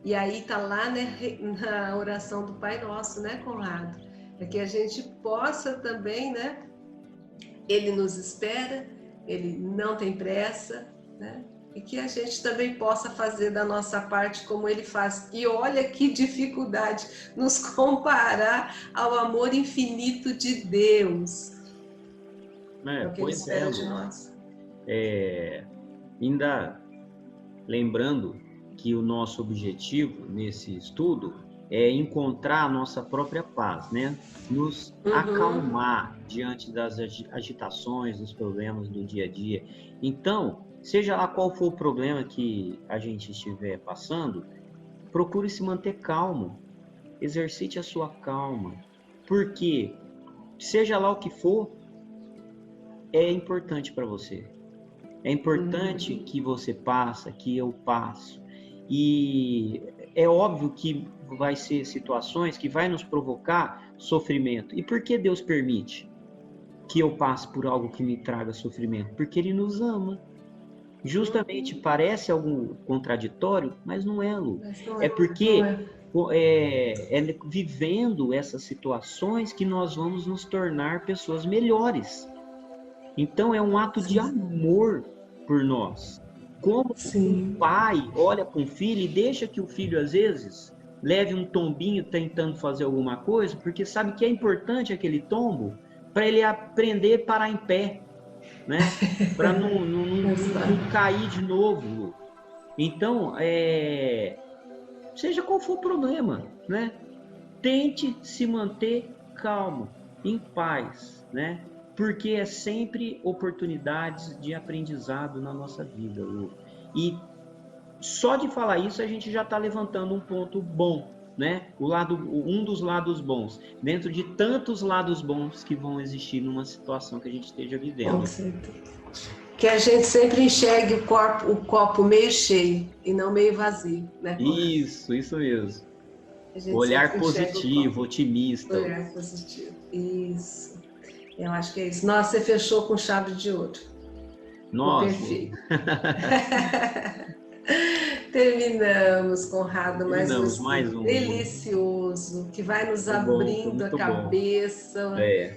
E aí está lá, né, na oração do Pai Nosso, né, Conrado? É que a gente possa também, né? Ele nos espera, ele não tem pressa, né? E que a gente também possa fazer da nossa parte como ele faz. E olha que dificuldade nos comparar ao amor infinito de Deus. É o que ele espera de nós. Ainda lembrando que o nosso objetivo nesse estudo é encontrar a nossa própria paz, né? Nos acalmar diante das agitações, dos problemas do dia a dia. Então, seja lá qual for o problema que a gente estiver passando, procure se manter calmo, exercite a sua calma, porque seja lá o que for, é importante para você. É importante que você passa, que eu passo. E é óbvio que vai ser situações que vai nos provocar sofrimento. E por que Deus permite que eu passe por algo que me traga sofrimento? Porque Ele nos ama. Justamente parece algo contraditório, mas não é, Lu. É porque é vivendo essas situações que nós vamos nos tornar pessoas melhores. Então é um ato de amor por nós. Como um pai olha para um filho e deixa que o filho, às vezes, leve um tombinho tentando fazer alguma coisa, porque sabe que é importante aquele tombo para ele aprender a parar em pé, né? Para não cair de novo. Então, seja qual for o problema, né? Tente se manter calmo, em paz, né? Porque é sempre oportunidades de aprendizado na nossa vida, Lu. E só de falar isso a gente já está levantando um ponto bom, né? Um dos lados bons, dentro de tantos lados bons que vão existir numa situação que a gente esteja vivendo. Com certeza. Que a gente sempre enxergue o copo meio cheio e não meio vazio, né? Isso mesmo. Olhar positivo, otimista. Olhar positivo, isso. Eu acho que é isso. Nossa, você fechou com chave de ouro. Nossa. Perfeito. Terminamos, Conrado, mais um delicioso, que vai nos abrindo a cabeça,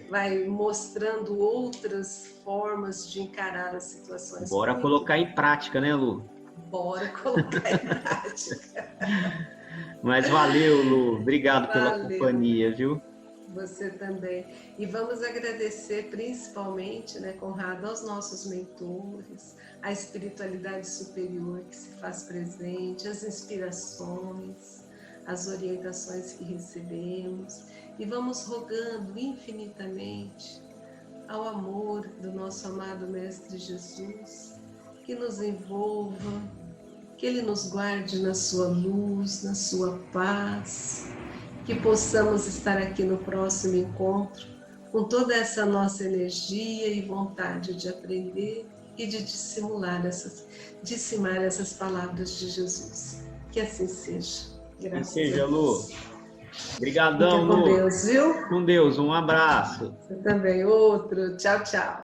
vai mostrando outras formas de encarar as situações. Bora colocar em prática, né, Lu? Bora colocar em prática. Mas valeu, Lu. Obrigado pela companhia, viu? Você também. E vamos agradecer principalmente, né, Conrado, aos nossos mentores, à espiritualidade superior que se faz presente, as inspirações, as orientações que recebemos. E vamos rogando infinitamente ao amor do nosso amado Mestre Jesus, que nos envolva, que Ele nos guarde na sua luz, na sua paz, que possamos estar aqui no próximo encontro com toda essa nossa energia e vontade de aprender e de dissimar essas palavras de Jesus. Que assim seja. Graças que seja, a Deus. Lu. Obrigadão, Fica com Lu. Deus, viu? Com Deus, um abraço. Você também. Outro. Tchau, tchau.